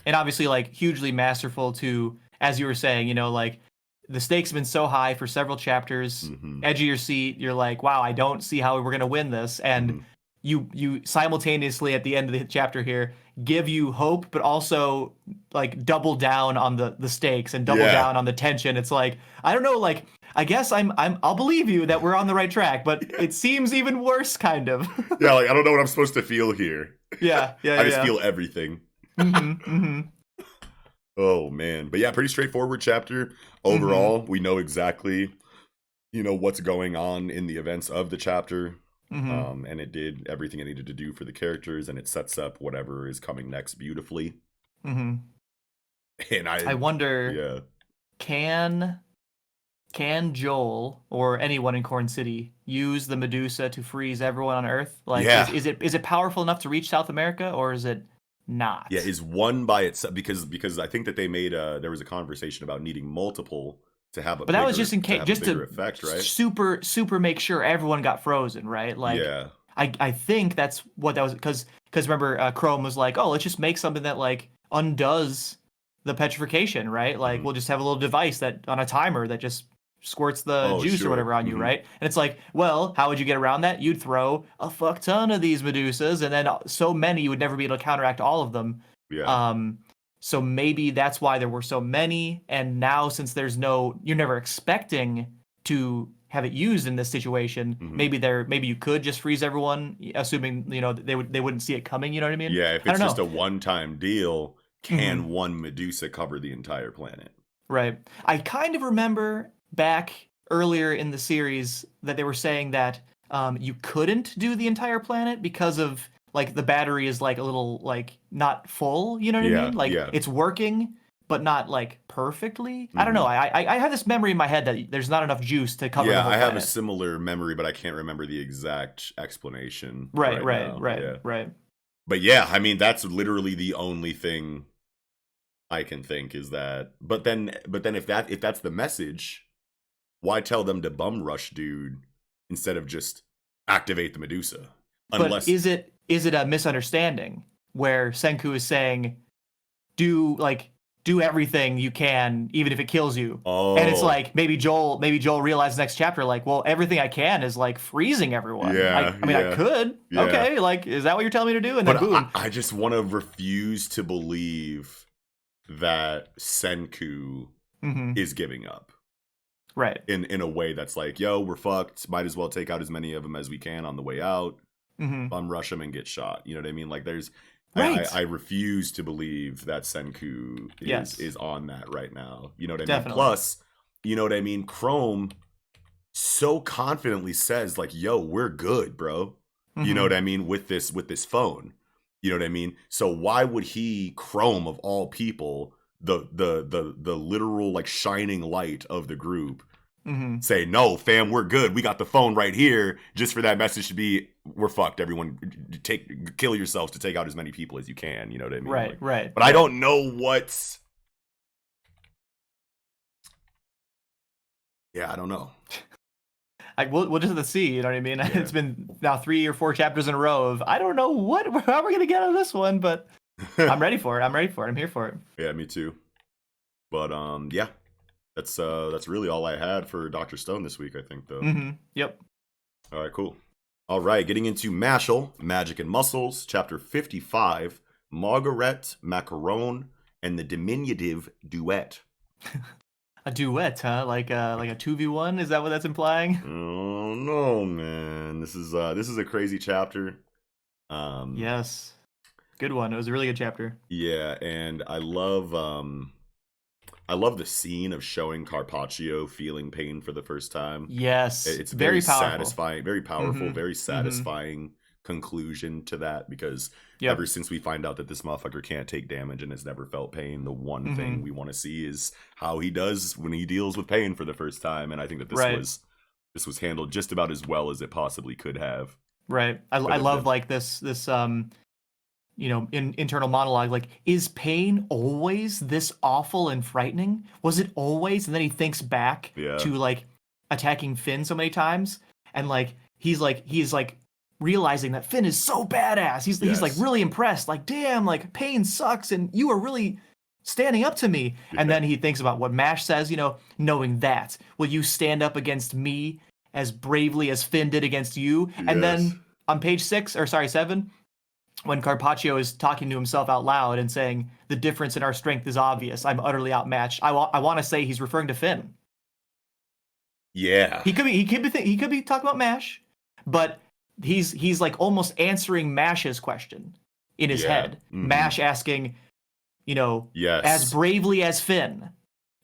And obviously like hugely masterful to, as you were saying, you know, like the stakes have been so high for several chapters, edge of your seat, you're like, wow, I don't see how we're going to win this. And you simultaneously at the end of the chapter here give you hope, but also like double down on the stakes and double down on the tension. It's like, I don't know, like I guess I'll believe you that we're on the right track, but it seems even worse, kind of. Yeah, like I don't know what I'm supposed to feel here. Yeah. I just feel everything. Oh man, but yeah, pretty straightforward chapter overall. We know exactly, you know, what's going on in the events of the chapter. And it did everything it needed to do for the characters, and it sets up whatever is coming next beautifully. And I wonder, can Joel or anyone in Corn City use the Medusa to freeze everyone on Earth? Like, is it powerful enough to reach South America, or is it not? Yeah, is one by itself, because I think that they made there was a conversation about needing multiple to have a but that was just in case, just to effect, right? super make sure everyone got frozen, right? Like, I think that's what that was, because remember Chrome was like, oh, let's just make something that like undoes the petrification, right? Like we'll just have a little device that on a timer that just squirts the juice or whatever on you, right? And it's like, well, how would you get around that? You'd throw a fuck ton of these Medusas, and then so many you would never be able to counteract all of them. So maybe that's why there were so many, and now since you're never expecting to have it used in this situation, maybe you could just freeze everyone, assuming, you know, they wouldn't see it coming, you know what I mean? Yeah, if it's just a one-time deal, can one Medusa cover the entire planet? Right. I kind of remember back earlier in the series that they were saying that you couldn't do the entire planet because of like the battery is like a little like not full, you know what I mean? Like it's working, but not like perfectly. I don't know. I have this memory in my head that there's not enough juice to cover the whole planet. I have a similar memory, but I can't remember the exact explanation. Right. But yeah, I mean, that's literally the only thing I can think is that. But then if that's the message, why tell them to bum rush dude instead of just activate the Medusa? But is it a misunderstanding where Senku is saying, do everything you can, even if it kills you? And it's like maybe Joel realized next chapter, like, well, everything I can is like freezing everyone. I mean, I could. Okay, like, is that what you're telling me to do? And then boom. I just want to refuse to believe that Senku is giving up. Right. In a way that's like, yo, we're fucked. Might as well take out as many of them as we can on the way out. Bum rush them and get shot. You know what I mean? Like there's, I refuse to believe that Senku is on that right now. You know what I mean? Plus, you know what I mean? Chrome so confidently says like, yo, we're good, bro. You know what I mean? With this phone. You know what I mean? So why would he, Chrome of all people, the literal like shining light of the group, say, no, fam, we're good. We got the phone right here, just for that message to be, we're fucked. Everyone, kill yourselves to take out as many people as you can. You know what I mean? Right. But I don't know what's. Yeah, I don't know. We'll just have to see. You know what I mean? Yeah. It's been now 3 or 4 chapters in a row of I don't know how we're gonna get out of this one, but I'm ready for it. I'm here for it. Yeah, me too. But yeah. That's really all I had for Dr. Stone this week, I think, though. Yep. All right, cool. All right, getting into Mashle, Magic and Muscles, chapter 55, Margaret, Macaron, and the Diminutive Duet. A duet, huh? Like a 2v1? Is that what that's implying? Oh no, man. This is a crazy chapter. Yes. Good one. It was a really good chapter. Yeah, and I love I love the scene of showing Carpaccio feeling pain for the first time. Yes, it's very powerful. satisfying, very powerful, very satisfying conclusion to that, because ever since we find out that this motherfucker can't take damage and has never felt pain, the one thing we want to see is how he does when he deals with pain for the first time. And I think that this was handled just about as well as it possibly could have. Right. I love like this internal monologue, like, is pain always this awful and frightening? Was it always? And then he thinks back to like attacking Finn so many times, and like he's realizing that Finn is so badass. He's like really impressed, like, damn, like pain sucks and you are really standing up to me. And then he thinks about what Mash says, knowing that, will you stand up against me as bravely as Finn did against you? And then on page 7, when Carpaccio is talking to himself out loud and saying, the difference in our strength is obvious, I'm utterly outmatched, I want to say he's referring to Finn. Yeah. He could be talking about Mash, but he's like almost answering Mash's question in his head. Mash asking, as bravely as Finn,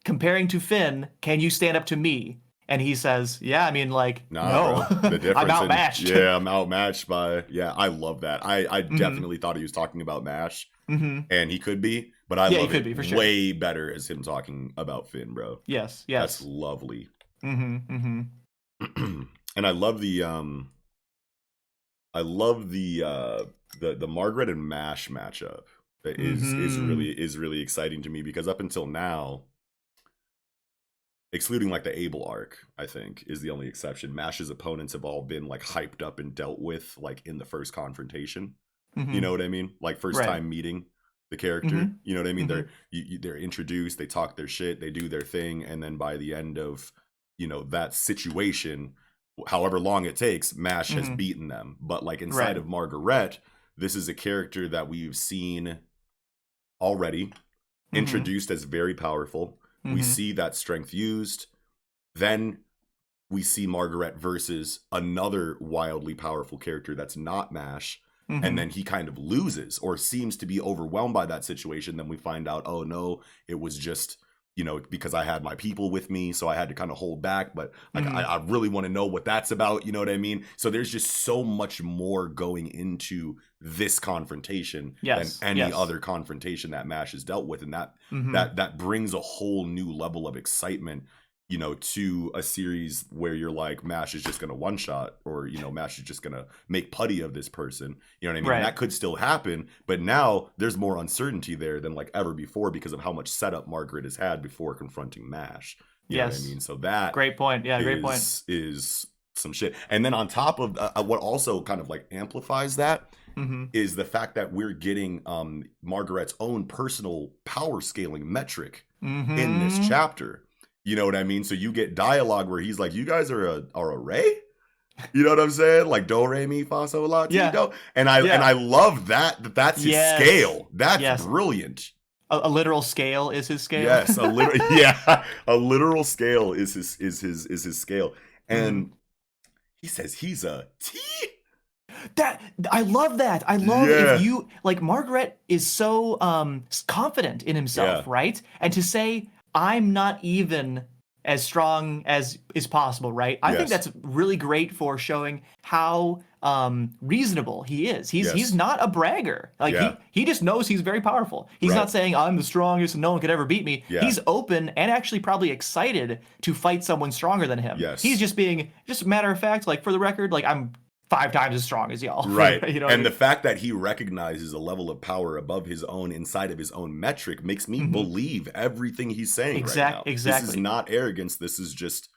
comparing to Finn, can you stand up to me? And he says, yeah, I mean, like, no, the difference I'm outmatched. I'm outmatched by, I love that. I definitely thought he was talking about Mash, and he could be, but I love it for sure. Way better as him talking about Finn, bro. Yes. That's lovely. And I love the Margaret and Mash matchup. That is really exciting to me, because up until now, excluding like the Abel arc, I think is the only exception, Mash's opponents have all been like hyped up and dealt with like in the first confrontation. You know what I mean? Like first time meeting the character. You know what I mean? They're introduced, they talk their shit, they do their thing, and then by the end of that situation, however long it takes, Mash has beaten them. But like inside of Margaret, this is a character that we've seen already introduced as very powerful. We see that strength used. Then we see Margaret versus another wildly powerful character that's not Mash. And then he kind of loses or seems to be overwhelmed by that situation. Then we find out, oh no, it was just, because I had my people with me, so I had to kind of hold back. But like, I really want to know what that's about. You know what I mean? So there's just so much more going into this confrontation than any other confrontation that Mash has dealt with. And that brings a whole new level of excitement, to a series where you're like, Mash is just going to one shot, or, Mash is just going to make putty of this person. You know what I mean? And that could still happen, but now there's more uncertainty there than like ever before because of how much setup Margaret has had before confronting Mash. You know what I mean? So that great point. Yeah, great point. Is some shit. And then on top of what also kind of like amplifies that is the fact that we're getting Margaret's own personal power scaling metric in this chapter. You know what I mean? So you get dialogue where he's like, you guys are a Ray? You know what I'm saying? Like do, re, mi, fa, sol, la, ti, do. And I love that's his scale. That's brilliant. A literal scale is his scale. Yes, a literal scale is his scale. And he says he's a T. That I love that. I love if you like, Margaret is so confident in himself, right? And to say, I'm not even as strong as is possible, right? I think that's really great for showing how reasonable he is. He's not a bragger. Like he just knows he's very powerful. He's not saying I'm the strongest and no one could ever beat me. He's open and actually probably excited to fight someone stronger than him. He's just being matter of fact, like, for the record, like, I'm 5 times as strong as y'all. Right. And the fact that he recognizes a level of power above his own inside of his own metric makes me believe everything he's saying right now. Exactly. This is not arrogance. This is just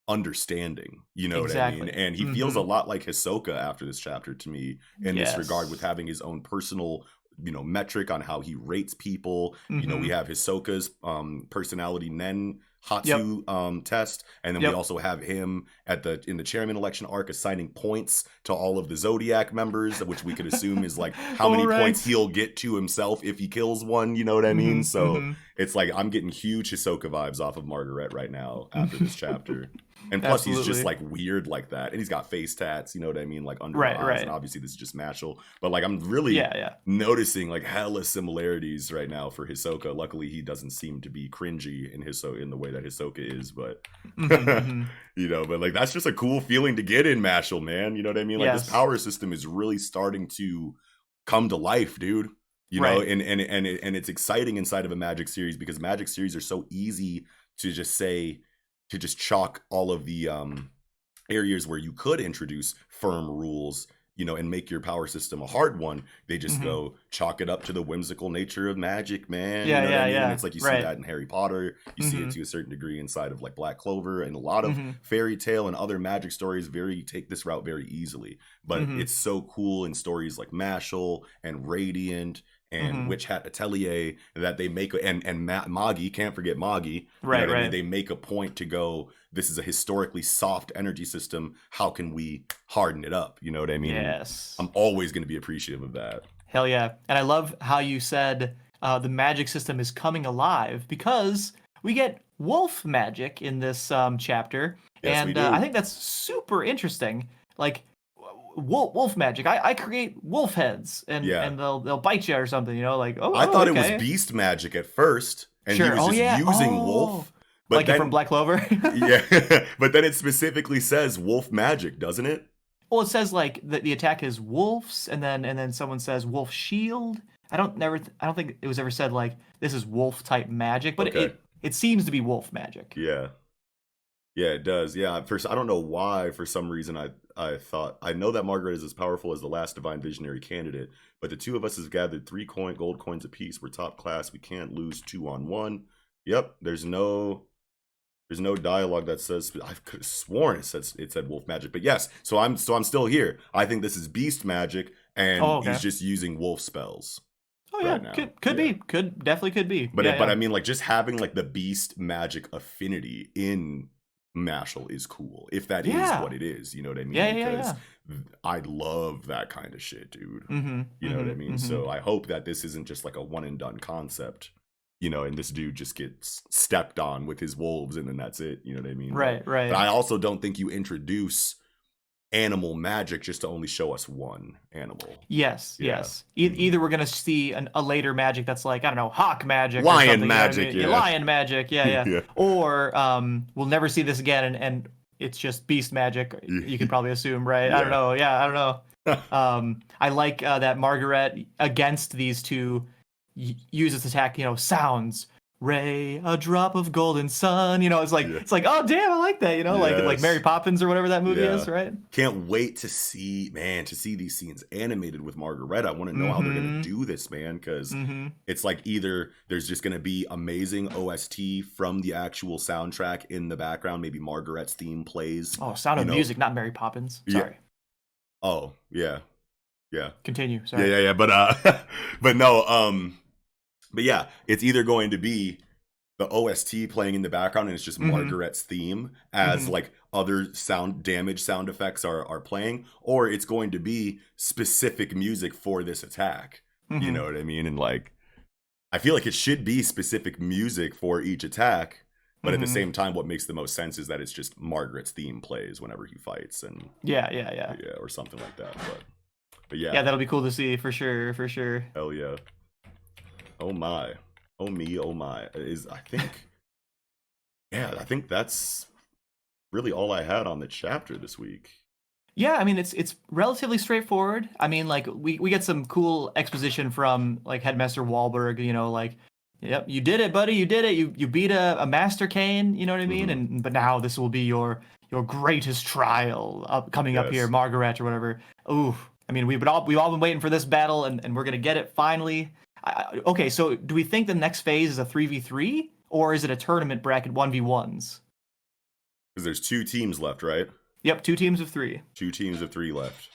understanding. You know what I mean? And he feels a lot like Hisoka after this chapter to me in this regard, with having his own personal metric on how he rates people. We have Hisoka's personality Nen Hatsu test, and then we also have him in the chairman election arc assigning points to all of the Zodiac members, which we could assume is like how many points he'll get to himself if he kills one. You know what I mean? So it's like I'm getting huge Hisoka vibes off of Margaret right now after this chapter. And plus, he's just like weird like that, and he's got face tats. You know what I mean? Like under the eyes, and obviously this is just Mashle. But like, I'm really noticing like hella similarities right now for Hisoka. Luckily, he doesn't seem to be cringy in the way that Hisoka is. But you know, but like that's just a cool feeling to get in Mashle, man. You know what I mean? Like this power system is really starting to come to life, dude. You know, and it's exciting inside of a Magic series because Magic series are so easy to just chalk all of the areas where you could introduce firm rules, you know, and make your power system a hard one. They just go chalk it up to the whimsical nature of magic, man. Yeah, you know what I mean? yeah. And it's like you see that in Harry Potter. You see it to a certain degree inside of like Black Clover, and a lot of fairy tale and other magic stories take this route very easily. But it's so cool in stories like Mashle and Radiant and Witch Hat Atelier that they make, and Magi, can't forget Magi, right? I mean? They make a point to go, this is a historically soft energy system, how can we harden it up, you know what I mean? Yes, I'm always going to be appreciative of that. Hell yeah. And I love how you said the magic system is coming alive, because we get wolf magic in this chapter. Yes, and I think that's super interesting. Like wolf magic. I create wolf heads, and they'll bite you or something, you know, like, I thought it was beast magic at first, and he was just using wolf. But like then, from Black Clover. But then it specifically says wolf magic, doesn't it? Well, it says like the attack is wolves, and then someone says wolf shield. I don't think it was ever said like this is wolf type magic, but it seems to be wolf magic. Yeah, it does. Yeah, first I don't know why. For some reason, I thought, I know that Margaret is as powerful as the last divine visionary candidate, but the two of us has gathered 3 gold coins apiece. We're top class. We can't lose 2-on-1. Yep, there's no dialogue that says, I could have sworn it said wolf magic, but yes. So I'm still here. I think this is beast magic, and he's just using wolf spells. Oh yeah, right could be, definitely be. But I mean, like, just having like the beast magic affinity in Mashle is cool, if that is what it is. You know what I mean? Because I love that kind of shit, dude. You know what I mean? So I hope that this isn't just like a one and done concept. You know, and this dude just gets stepped on with his wolves, and then that's it. You know what I mean? Right. But I also don't think you introduce animal magic just to only show us one animal. Yes. Either we're gonna see a later magic that's like, I don't know, hawk magic, lion magic, lion magic, or we'll never see this again, and it's just beast magic. You could probably assume, right? I don't know. I don't know. I like that Margaret against these two uses attack, you know, sounds, ray, a drop of golden sun, you know, it's like oh damn, I like that, you know, like Mary Poppins or whatever that movie is, right? Can't wait to see these scenes animated with Margaret. I want to know how they're gonna do this, man, because it's like either there's just gonna be amazing OST from the actual soundtrack in the background, maybe Margaret's theme plays. Sound of Music, not Mary Poppins. Sorry. Continue. Sorry. But no, but yeah, it's either going to be the OST playing in the background and it's just Margaret's theme as like other sound effects are playing, or it's going to be specific music for this attack. You know what I mean? And like, I feel like it should be specific music for each attack, but at the same time, what makes the most sense is that it's just Margaret's theme plays whenever he fights, and or something like that. But yeah, that'll be cool to see for sure. Hell yeah. Oh my. Oh me, oh my. I think that's really all I had on the chapter this week. Yeah, I mean, it's relatively straightforward. I mean, like, we get some cool exposition from like Headmaster Wahlberg, you know, like, yep, you did it, buddy, you did it. You beat a Master Cane, you know what I mean? But now this will be your greatest trial coming up here, Margaret or whatever. Ooh, I mean, we've all been waiting for this battle, and we're gonna get it finally. Okay, so do we think the next phase is a 3v3, or is it a tournament bracket 1v1s? Because there's 2 teams left, right? Yep, 2 teams of 3. 2 teams of 3 left.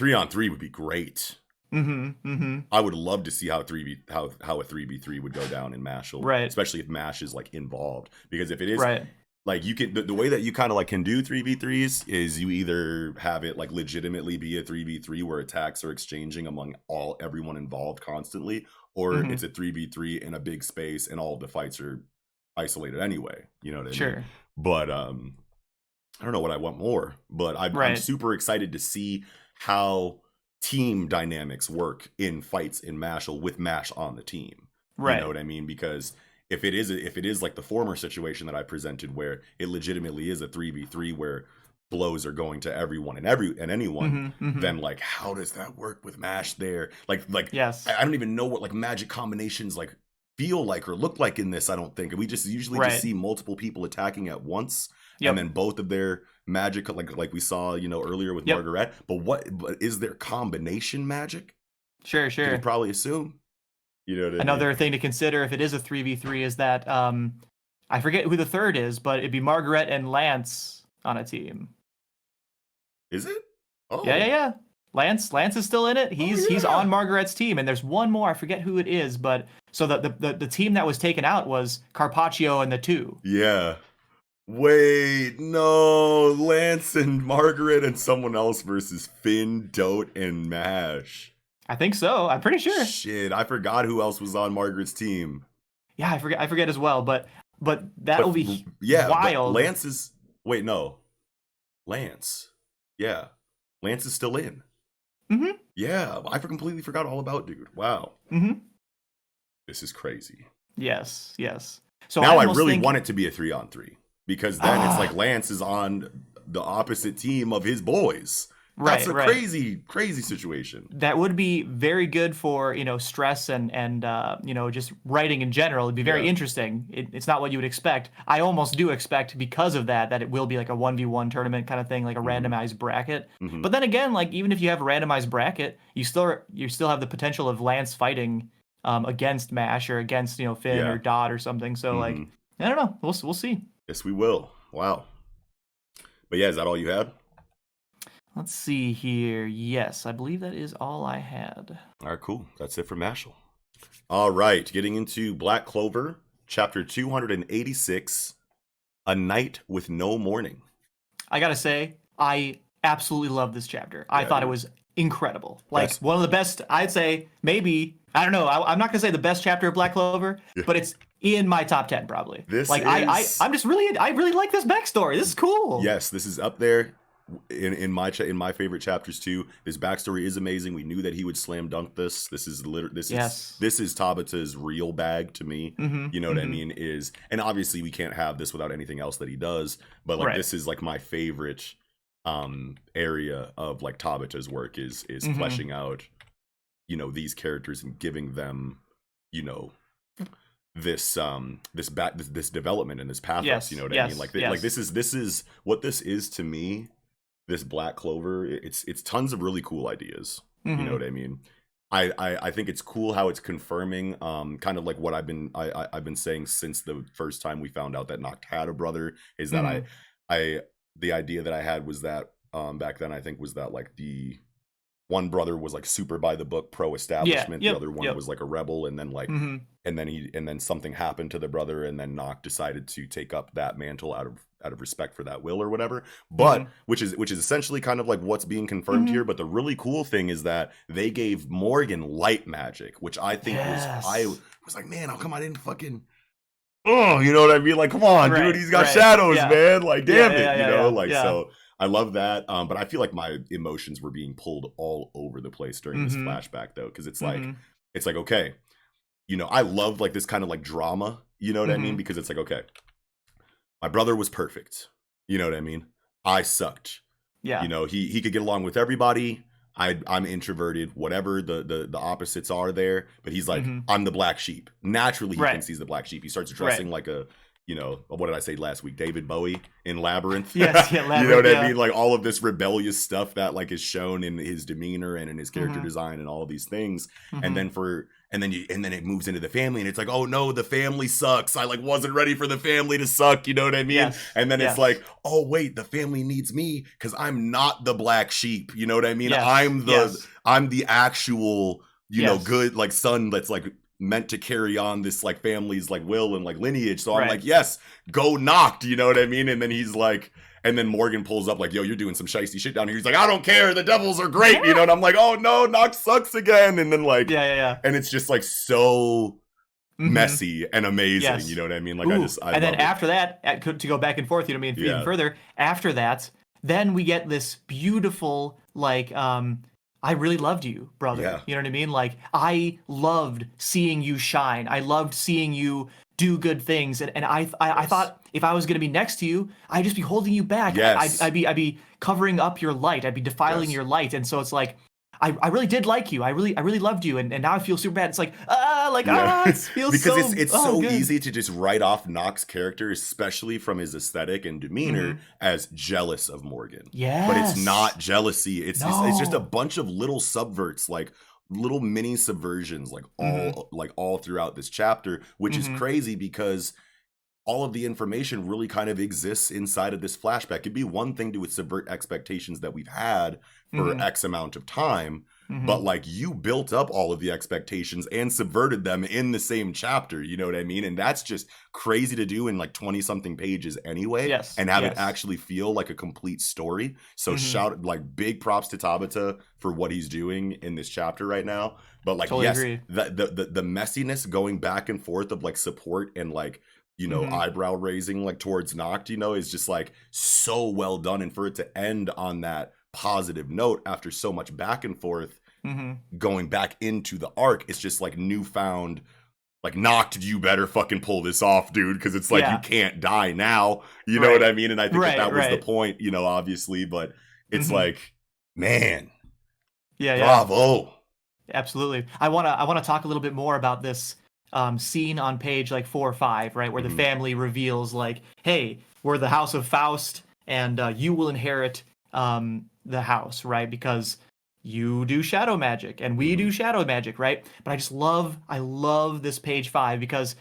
3-on-3 would be great. I would love to see how a 3v3 would go down in Mashle, right? Especially if Mash is like involved, because if it is, right, like you can the way that you kind of like can do 3v3s is you either have it like legitimately be a 3v3 where attacks are exchanging among everyone involved constantly, or it's a 3v3 in a big space and all of the fights are isolated anyway. You know what I sure. mean? But I don't know what I want more. But I'm super excited to see how team dynamics work in fights in Mashle with Mash on the team. Right. You know what I mean? Because if it is like the former situation that I presented, where it legitimately is a 3v3 where blows are going to everyone and anyone, then like how does that work with Mash there? Like yes. I don't even know what like magic combinations like feel like or look like in this. I don't think we just usually just see multiple people attacking at once, and then both of their magic like we saw earlier with Margaret. But is there combination magic? Sure. You could probably assume. You know what I mean? Another thing to consider if it is a 3v3 is that I forget who the third is, but it'd be Margaret and Lance on a team. Is it? Oh. Yeah. Lance is still in it. He's on Margaret's team, and there's one more. I forget who it is, but so the team that was taken out was Carpaccio and the two. Yeah. Wait, no, Lance and Margaret and someone else versus Finn, Dote, and Mash. I think so. I'm pretty sure. Shit, I forgot who else was on Margaret's team. Yeah, I forget as well, but that will be wild. But Lance is Lance. Yeah. Lance is still in. Yeah, I completely forgot all about dude. Wow. This is crazy. Yes. So now I really want it to be a 3-on-3, because then it's like Lance is on the opposite team of his boys. That's a crazy situation. That would be very good for, stress and just writing in general. It'd be very interesting. It's not what you would expect. I almost do expect, because of that it will be like a 1v1 tournament kind of thing, like a randomized bracket. But then again, like even if you have a randomized bracket, you still have the potential of Lance fighting against Mash or against, Finn or Dot or something. So like, I don't know. We'll see. Yes, we will. Wow. But yeah, is that all you had? Let's see here. Yes, I believe that is all I had. All right, cool. That's it for Mashle. All right, getting into Black Clover, chapter 286, A Night with No Morning. I gotta say, I absolutely love this chapter. I thought it was incredible. Like one of the best, I'd say, maybe, I don't know, I'm not gonna say the best chapter of Black Clover, but it's in my top 10 probably. I really like this backstory. This is cool. Yes, this is up there. In my favorite chapters too. This backstory is amazing. We knew that he would slam dunk this. This is Tabata's real bag to me. You know what I mean? And obviously we can't have this without anything else that he does. But like this is like my favorite area of like Tabata's work is fleshing out these characters and giving them this development and this pathos. You know what I mean? Like this is what this is to me. This Black Clover, it's tons of really cool ideas. You know what I mean? I think it's cool how it's confirming kind of like what I've been saying since the first time we found out that Noct had a brother, is that the idea that I had was that back then I think was that like the one brother was like super by the book, pro establishment. The other one was like a rebel, and then like and then something happened to the brother, and then Noct decided to take up that mantle out of respect for that will or whatever. But which is essentially kind of like what's being confirmed here. But the really cool thing is that they gave Morgan light magic, which I think I was like, man, how come I didn't fucking you know what I mean? Like, come on, dude, he's got shadows, man. Like, damn it, so. I love that, but I feel like my emotions were being pulled all over the place during this flashback, though, because it's like, okay, I love like this kind of like drama, you know what I mean? Because it's like, okay, my brother was perfect, you know what I mean? I sucked, he could get along with everybody. I'm introverted, whatever the opposites are there, but he's like, I'm the black sheep. Naturally, he thinks he's the black sheep. He starts dressing like a. What did I say last week? David Bowie in Labyrinth. Yes, Labyrinth, you know what I mean? Like all of this rebellious stuff that like is shown in his demeanor and in his character design and all of these things. And then it moves into the family, and it's like, oh no, the family sucks. I like wasn't ready for the family to suck. You know what I mean? Yes. And then it's like, oh wait, the family needs me because I'm not the black sheep. You know what I mean? Yes. I'm the actual good like son that's like meant to carry on this like family's like will and like lineage. So I'm like, yes, go Noct, you know what I mean? And then he's like, and then Morgan pulls up like, yo, you're doing some shiesty shit down here. He's like, I don't care, the devils are great, and I'm like, oh no, Noct sucks again. And then like and it's just like so messy and amazing. Yes. You know what I mean? Like Ooh. I and then love it. after that, to go back and forth, you know what I mean? Even further, after that, then we get this beautiful, like, I really loved you, brother. Yeah. You know what I mean? Like, I loved seeing you shine. I loved seeing you do good things. And I thought if I was going to be next to you, I'd just be holding you back. Yes. I'd be covering up your light. I'd be defiling your light. And so it's like, I really did like you. I really loved you. And now I feel super bad. It's like, it feels because so it's so good. easy to just write off Noct's character, especially from his aesthetic and demeanor, as jealous of Morgan. Yes. But it's not jealousy. It's just a bunch of little subverts, like little mini subversions, like all throughout this chapter, which is crazy because all of the information really kind of exists inside of this flashback. It'd be one thing to subvert expectations that we've had for X amount of time, but like you built up all of the expectations and subverted them in the same chapter, you know what I mean? And that's just crazy to do in like 20 something pages anyway, and have it actually feel like a complete story. So shout, like, big props to Tabata for what he's doing in this chapter right now. But like, totally agree. The messiness going back and forth of like support and like, you know, eyebrow raising like towards Noct, you know, is just like so well done. And for it to end on that positive note after so much back and forth going back into the arc, it's just like newfound, like, Noct, you better fucking pull this off, dude, because it's like you can't die now, you know what I mean? And I think that was the point, you know, obviously, but it's like, man, bravo. Absolutely. I wanna talk a little bit more about this scene on page like 4 or 5, right, where the family reveals like, hey, we're the House of Faust, and you will inherit the house, right, because you do shadow magic and we do shadow magic, right? But I love this page 5 because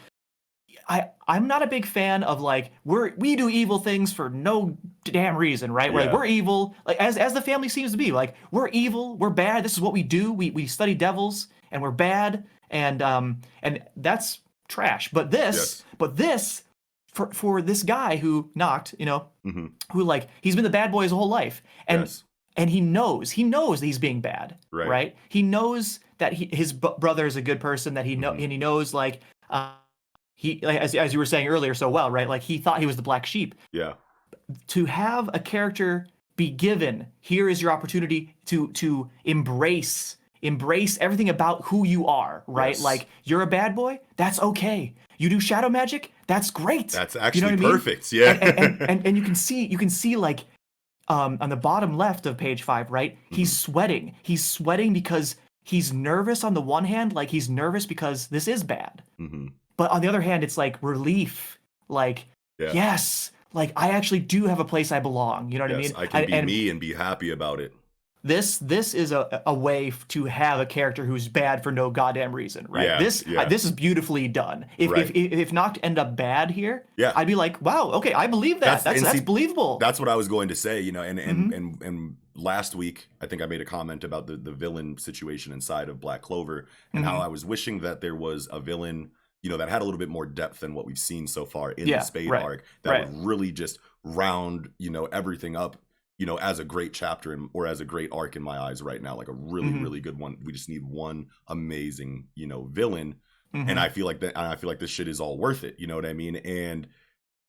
I'm not a big fan of like we do evil things for no damn reason, right? Like, we're evil, like as the family seems to be, like, we're evil, we're bad, this is what we do, we study devils and we're bad, and that's trash. But this for this guy who Noct, you know, who like he's been the bad boy his whole life, and he knows that he's being bad, right? He knows that his brother is a good person, that and he knows like he, like, as you were saying earlier so well, right? Like, he thought he was the black sheep. Yeah. To have a character be given, here is your opportunity to embrace everything about who you are, right? Yes. Like, you're a bad boy, that's okay. You do shadow magic, that's great. That's actually perfect. I mean? Yeah. and you can see like on the bottom left of page 5, right? He's sweating. He's sweating because he's nervous on the one hand, like he's nervous because this is bad. But on the other hand, it's like relief. Like, yes, like I actually do have a place I belong. You know what I mean? I can be me and be happy about it. This is a way to have a character who's bad for no goddamn reason, right? This is beautifully done. If Noct end up bad here, I'd be like, wow, okay, I believe that. That's believable. That's what I was going to say, you know, and last week I think I made a comment about the villain situation inside of Black Clover, and how I was wishing that there was a villain, you know, that had a little bit more depth than what we've seen so far in the Spade arc, that would really just round, you know, everything up, you know, as a great chapter or as a great arc in my eyes right now, like a really, really good one. We just need one amazing, you know, villain. And I feel like this shit is all worth it. You know what I mean? And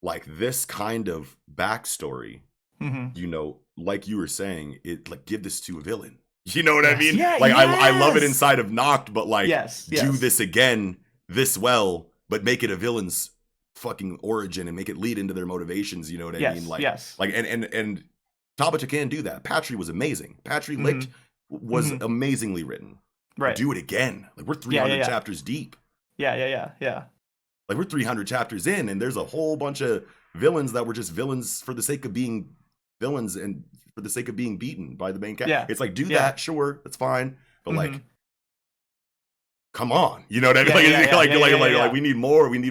like this kind of backstory, you know, like you were saying, it like give this to a villain. You know what I mean? Yeah, like I love it inside of Noct, but like do this again this well, but make it a villain's fucking origin and make it lead into their motivations. You know what I mean? Like, like, and Tabata can do that. Patry was amazing. Patry Licked was amazingly written. Right. Do it again. Like, we're 300 chapters deep. Yeah. Like, we're 300 chapters in, and there's a whole bunch of villains that were just villains for the sake of being villains and for the sake of being beaten by the main character. It's like, do that, sure, that's fine, but like, come on, you know what I mean? Like we need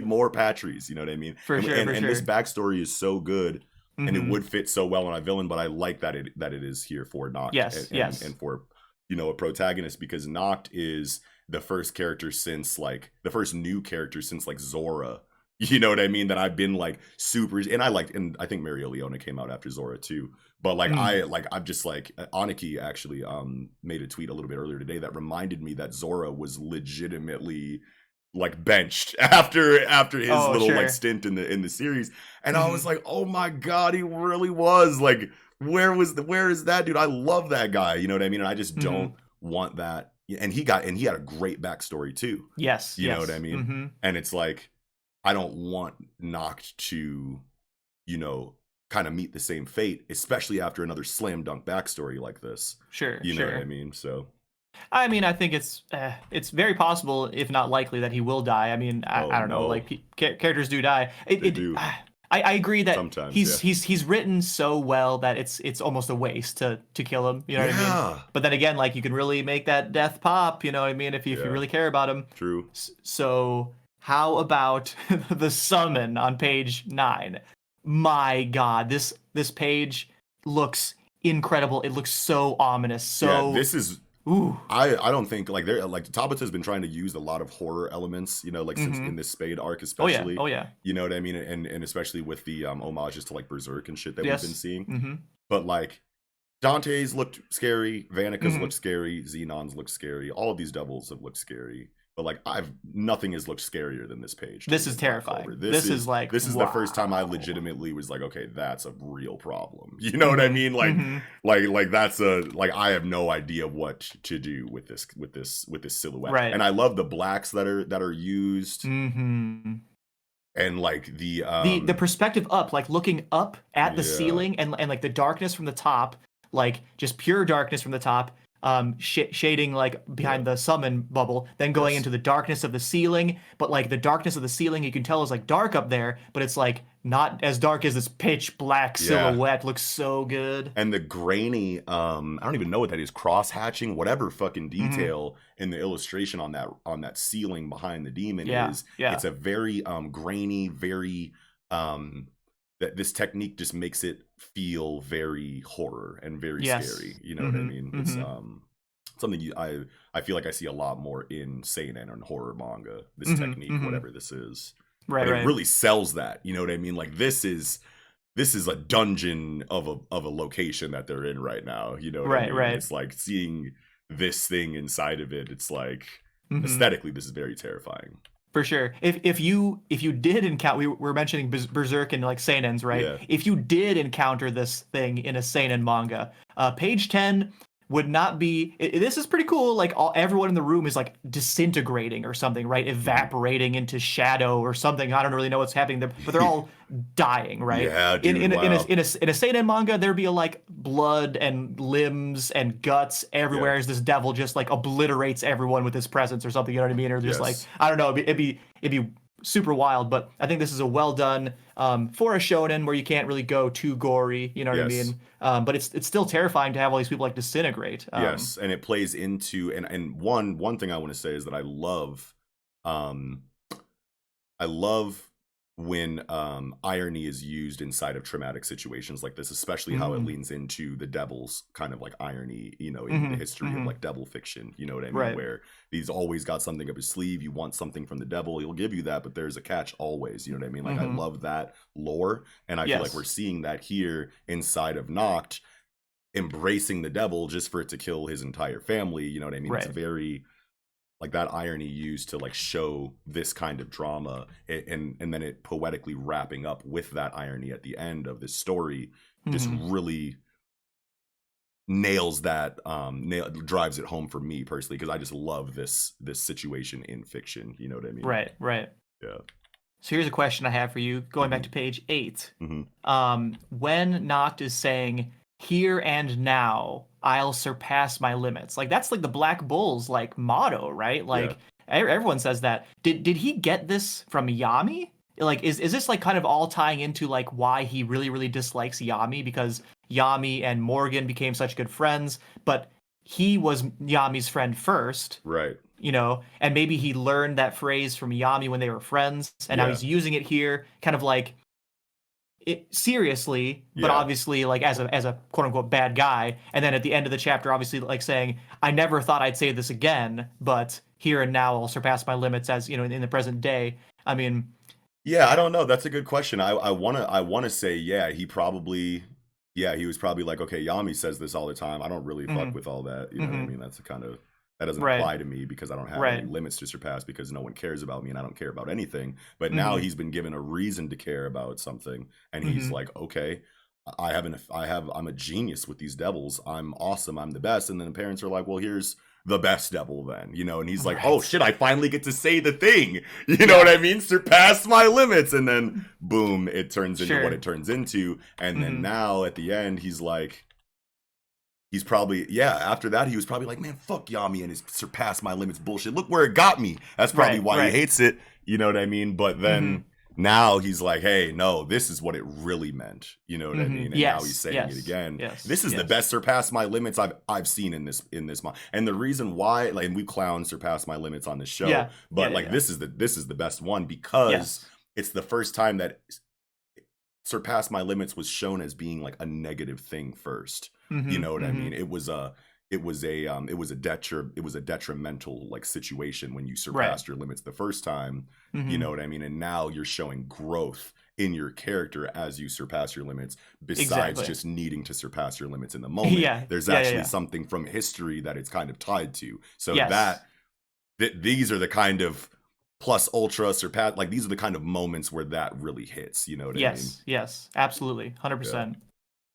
more Patrys, you know what I mean? For sure. And this backstory is so good, and it would fit so well on a villain, but I like that it is here for Noct and for, you know, a protagonist, because Noct is the first new character since like Zora, you know what I mean, that I've been like super, and I think Mario Leona came out after Zora too, but like I'm just like, Aniki actually made a tweet a little bit earlier today that reminded me that Zora was legitimately like benched after his little sure. like stint in the series, and I was like, oh my god, he really was like, where is that dude? I love that guy, you know what I mean? And I just don't want that. And he had a great backstory too. Yes, you know what I mean? And it's like, I don't want Noct to, you know, kind of meet the same fate, especially after another slam dunk backstory like this. Sure, you know what I mean? So I mean, I think it's very possible, if not likely, that he will die. I mean, I don't know, like characters do die. They do. I agree that sometimes he's written so well that it's almost a waste to kill him. You know what I mean? But then again, like, you can really make that death pop. You know what I mean? If you really care about him. True. So how about the summon on page 9? My God, this page looks incredible. It looks so ominous. So this is. Ooh. I don't think like Tabata's been trying to use a lot of horror elements, you know, like since in this Spade arc especially. Oh yeah. You know what I mean? And especially with the homages to like Berserk and shit that we've been seeing. But like Dante's looked scary, Vanica's looked scary, Xenon's looked scary. All of these devils have looked scary. But like nothing has looked scarier than this page. This is terrifying. This is the first time I legitimately was like, okay, that's a real problem. You know what I mean? Like, like that's I have no idea what to do with this silhouette. Right. And I love the blacks that are used. And like the perspective up, like looking up at the ceiling and like the darkness from the top, like just pure darkness from the top. Shading like behind the summon bubble, then going into the darkness of the ceiling, but like the darkness of the ceiling you can tell is like dark up there, but it's like not as dark as this pitch black silhouette. Looks so good. And the grainy I don't even know what that is, cross hatching, whatever fucking detail in the illustration on that ceiling behind the demon is. It's a very grainy, very that this technique just makes it feel very horror and very scary. You know what I mean? It's something I feel like I see a lot more in seinen and horror manga. This technique, whatever this is, but it really sells that. You know what I mean? Like this is a dungeon of a location that they're in right now. You know what I mean? It's like seeing this thing inside of it. It's like aesthetically, this is very terrifying. For sure. If you did encounter, we were mentioning Berserk and like seinens, right? Yeah. If you did encounter this thing in a seinen manga, page 10 would not be. This is pretty cool. Like everyone in the room is like disintegrating or something, right? Evaporating into shadow or something. I don't really know what's happening there, but they're all dying, right? Yeah, dude, in a seinen manga, there'd be like blood and limbs and guts everywhere as this devil just like obliterates everyone with his presence or something. You know what I mean? Or just like, I don't know. It'd be super wild, but I think this is a well done for a shonen where you can't really go too gory, you know what I mean? But it's still terrifying to have all these people like disintegrate. Yes, and it plays into and one thing I want to say is that I love when irony is used inside of traumatic situations like this, especially how it leans into the devil's kind of like irony, you know, in the history of like devil fiction, you know what I mean? Where he's always got something up his sleeve. You want something from the devil, he'll give you that, but there's a catch always, you know what I mean? Like I love that lore, and I feel like we're seeing that here inside of Noct, embracing the devil just for it to kill his entire family, you know what I mean? It's very like that irony used to like show this kind of drama, and then it poetically wrapping up with that irony at the end of this story just really nails that, drives it home for me personally, because I just love this situation in fiction, you know what I mean? Right. Yeah. So here's a question I have for you, going back to page 8. When Noct is saying, "Here and now, I'll surpass my limits." Like that's like the Black Bull's like motto, right? Like everyone says that. Did he get this from Yami? Like is this like kind of all tying into like why he really dislikes Yami, because Yami and Morgan became such good friends, but he was Yami's friend first. Right. You know, and maybe he learned that phrase from Yami when they were friends, and now he's using it here, kind of like seriously, but obviously like as a quote unquote bad guy. And then at the end of the chapter, obviously like saying, "I never thought I'd say this again, but here and now I'll surpass my limits," as you know, in the present day. I mean, I don't know. That's a good question. I wanna say, he probably, he was probably like, okay, Yami says this all the time. I don't really fuck with all that. You know what I mean? That's a kind of That doesn't apply to me because I don't have any limits to surpass because no one cares about me and I don't care about anything. But now he's been given a reason to care about something, and he's like, okay, I'm a genius with these devils. I'm awesome. I'm the best. And then the parents are like, well, here's the best devil then, you know, and he's like, oh shit, I finally get to say the thing, you know what I mean? Surpass my limits. And then boom, it turns into what it turns into. And then now at the end, he's like, he's probably, after that, he was probably like, man, fuck Yami and his surpass my limits bullshit. Look where it got me. That's probably why he hates it. You know what I mean? But then now he's like, hey, no, this is what it really meant. You know what I mean? And now he's saying it again. This is the best surpass my limits I've seen in this and the reason why, like, and we clown surpass my limits on this show, but this is the best one because it's the first time that surpass my limits was shown as being like a negative thing first. You know what I mean? It was a detrimental like situation when you surpassed your limits the first time. You know what I mean? And now you're showing growth in your character as you surpass your limits, besides just needing to surpass your limits in the moment. There's actually something from history that it's kind of tied to. So these are the kind of plus ultra surpass, like these are the kind of moments where that really hits. You know what I mean? Yes, absolutely, 100%.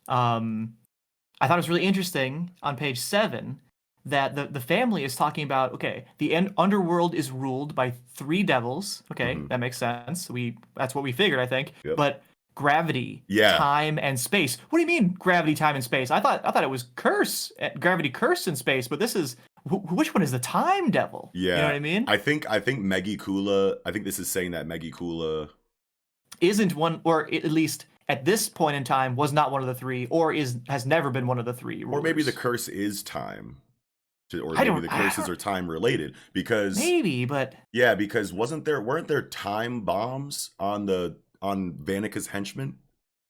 I thought it was really interesting on page 7 that the family is talking about, okay, the underworld is ruled by 3 devils. Okay, that makes sense. That's what we figured, I think. But gravity, time, and space. What do you mean gravity, time, and space? I thought it was gravity, curse, and space. But this is which one is the time devil? You know what I mean? I think Megikula. I think this is saying that Megikula isn't one, or at least at this point in time was not one of the 3, or has never been one of the 3 rulers. Or maybe the curse is time. Or maybe the curses are time related because because weren't there time bombs on Vanika's henchmen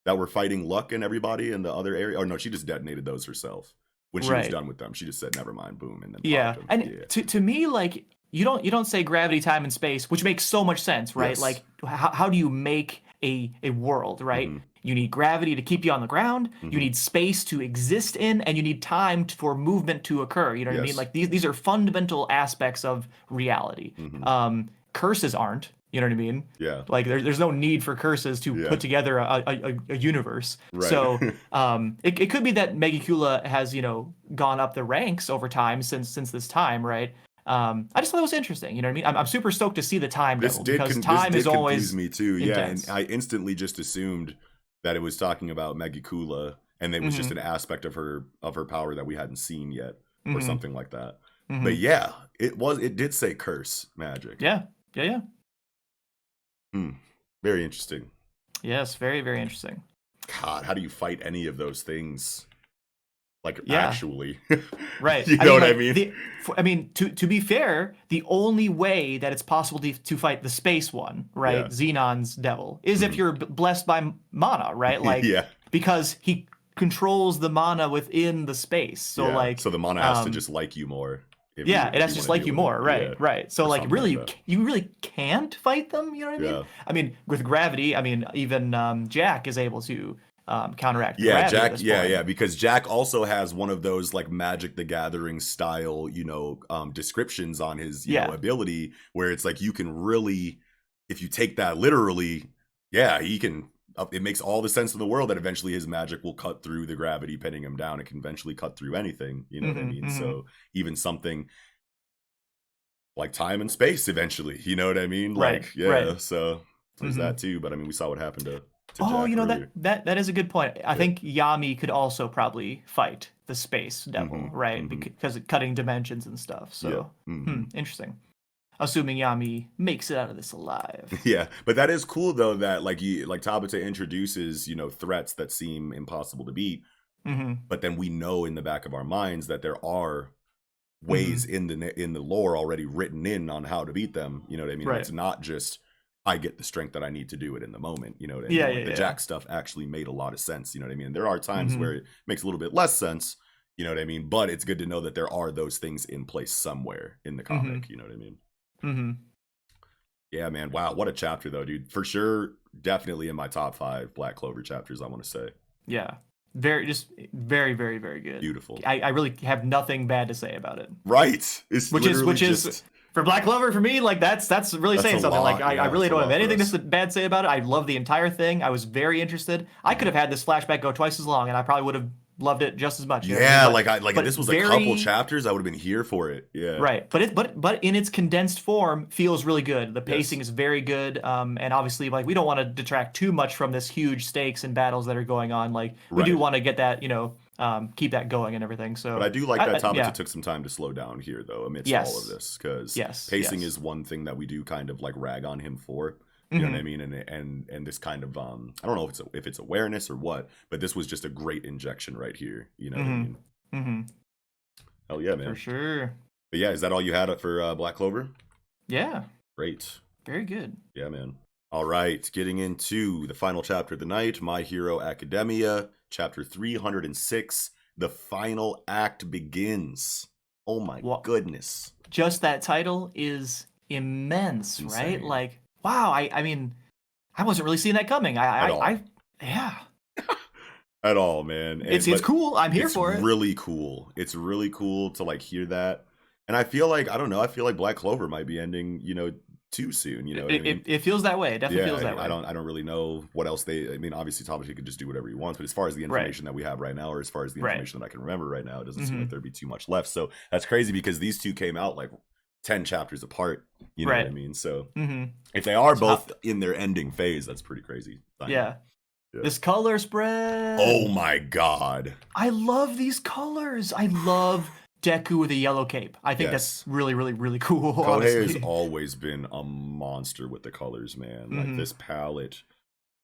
that were fighting Luck and everybody in the other area? Oh no, she just detonated those herself when she was done with them. She just said never mind, boom, and then popped them. And to me, like, you don't say gravity, time, and space, which makes so much sense, right? Like how do you make a world, right? You need gravity to keep you on the ground, you need space to exist in, and you need time for movement to occur. You know what I mean? Like these are fundamental aspects of reality. Curses aren't, you know what I mean? Like there's no need for curses to put together a universe. So it could be that Megikula has, gone up the ranks over time since this time, right? I just thought it was interesting. You know what I mean? I'm super stoked to see the time devil because time is always confuse me too. Intense. And I instantly just assumed that it was talking about Megikula, and it was just an aspect of her power that we hadn't seen yet, or something like that. But it did say curse magic. Yeah. Very interesting. Yes, very, very interesting. God, how do you fight any of those things? Like actually, right? You know what I mean? To be fair, the only way that it's possible to fight the space one, right, Xenon's devil, is if you're blessed by mana, right? Like, because he controls the mana within the space. So so the mana has to just like you more. It has to just like you more, right? So like, really, you really can't fight them. You know what I mean? I mean, with gravity, even Jack is able to counteract gravity. Jack, because Jack also has one of those like Magic the Gathering style, descriptions on his ability, where it's like you can really, if you take that literally, he can. It makes all the sense in the world that eventually his magic will cut through the gravity pinning him down. It can eventually cut through anything. You know what I mean? So even something like time and space eventually. You know what I mean? So there's that too. But we saw what happened to Jack that is a good point. I think Yami could also probably fight the space devil, right? Because of cutting dimensions and stuff. So interesting. Assuming Yami makes it out of this alive. But that is cool though that like Tabata introduces, threats that seem impossible to beat. But then we know in the back of our minds that there are ways in the lore already written in on how to beat them. You know what I mean? It's not just I get the strength that I need to do it in the moment. You know what I mean? The Jack stuff actually made a lot of sense. You know what I mean? And there are times where it makes a little bit less sense. You know what I mean? But it's good to know that there are those things in place somewhere in the comic. You know what I mean? Yeah, man. Wow, what a chapter though, dude. For sure, definitely in my top 5 Black Clover chapters, I want to say. Yeah. very, very, very good. Beautiful. I really have nothing bad to say about it. Right. It's which is for Black Clover, for me, like that's really saying something. Lot, like I really don't have anything bad to say about it. I love the entire thing. I was very interested. I could have had this flashback go twice as long, and I probably would have loved it just as much. Yeah, I mean? Like if this was a couple chapters, I would have been here for it. Yeah. Right, but in its condensed form, feels really good. The pacing is very good, and obviously, like we don't want to detract too much from this huge stakes and battles that are going on. Like we do want to get that, keep that going and everything. So, but I do like that Tamata took some time to slow down here, though, amidst all of this, because pacing is one thing that we do kind of like rag on him for. You know what I mean? And this kind of I don't know if it's awareness or what, but this was just a great injection right here. You know what I mean? Hell yeah, man. For sure. But yeah, is that all you had for Black Clover? Yeah. Great. Very good. Yeah, man. All right, getting into the final chapter of the night, My Hero Academia, chapter 306. The final act begins. Oh my goodness. Just that title is immense, right? Like, wow, I mean, I wasn't really seeing that coming. Yeah. At all, man. It's cool. I'm here for it. It's really cool. It's really cool to like hear that. And I feel like, I don't know, I feel like Black Clover might be ending, too soon. You know what I mean? It feels that way. It definitely feels that way. I don't really know what else obviously Tamata could just do whatever he wants, but as far as the information that we have right now, or as far as the information that I can remember right now, it doesn't seem like there'd be too much left. So that's crazy because these two came out like 10 chapters apart. You know what I mean? So if they are both in their ending phase, that's pretty crazy. Yeah. This color spread. Oh my god. I love these colors. I love Deku with a yellow cape. I think that's really, really, really cool. Kohei has always been a monster with the colors, man. Like this palette,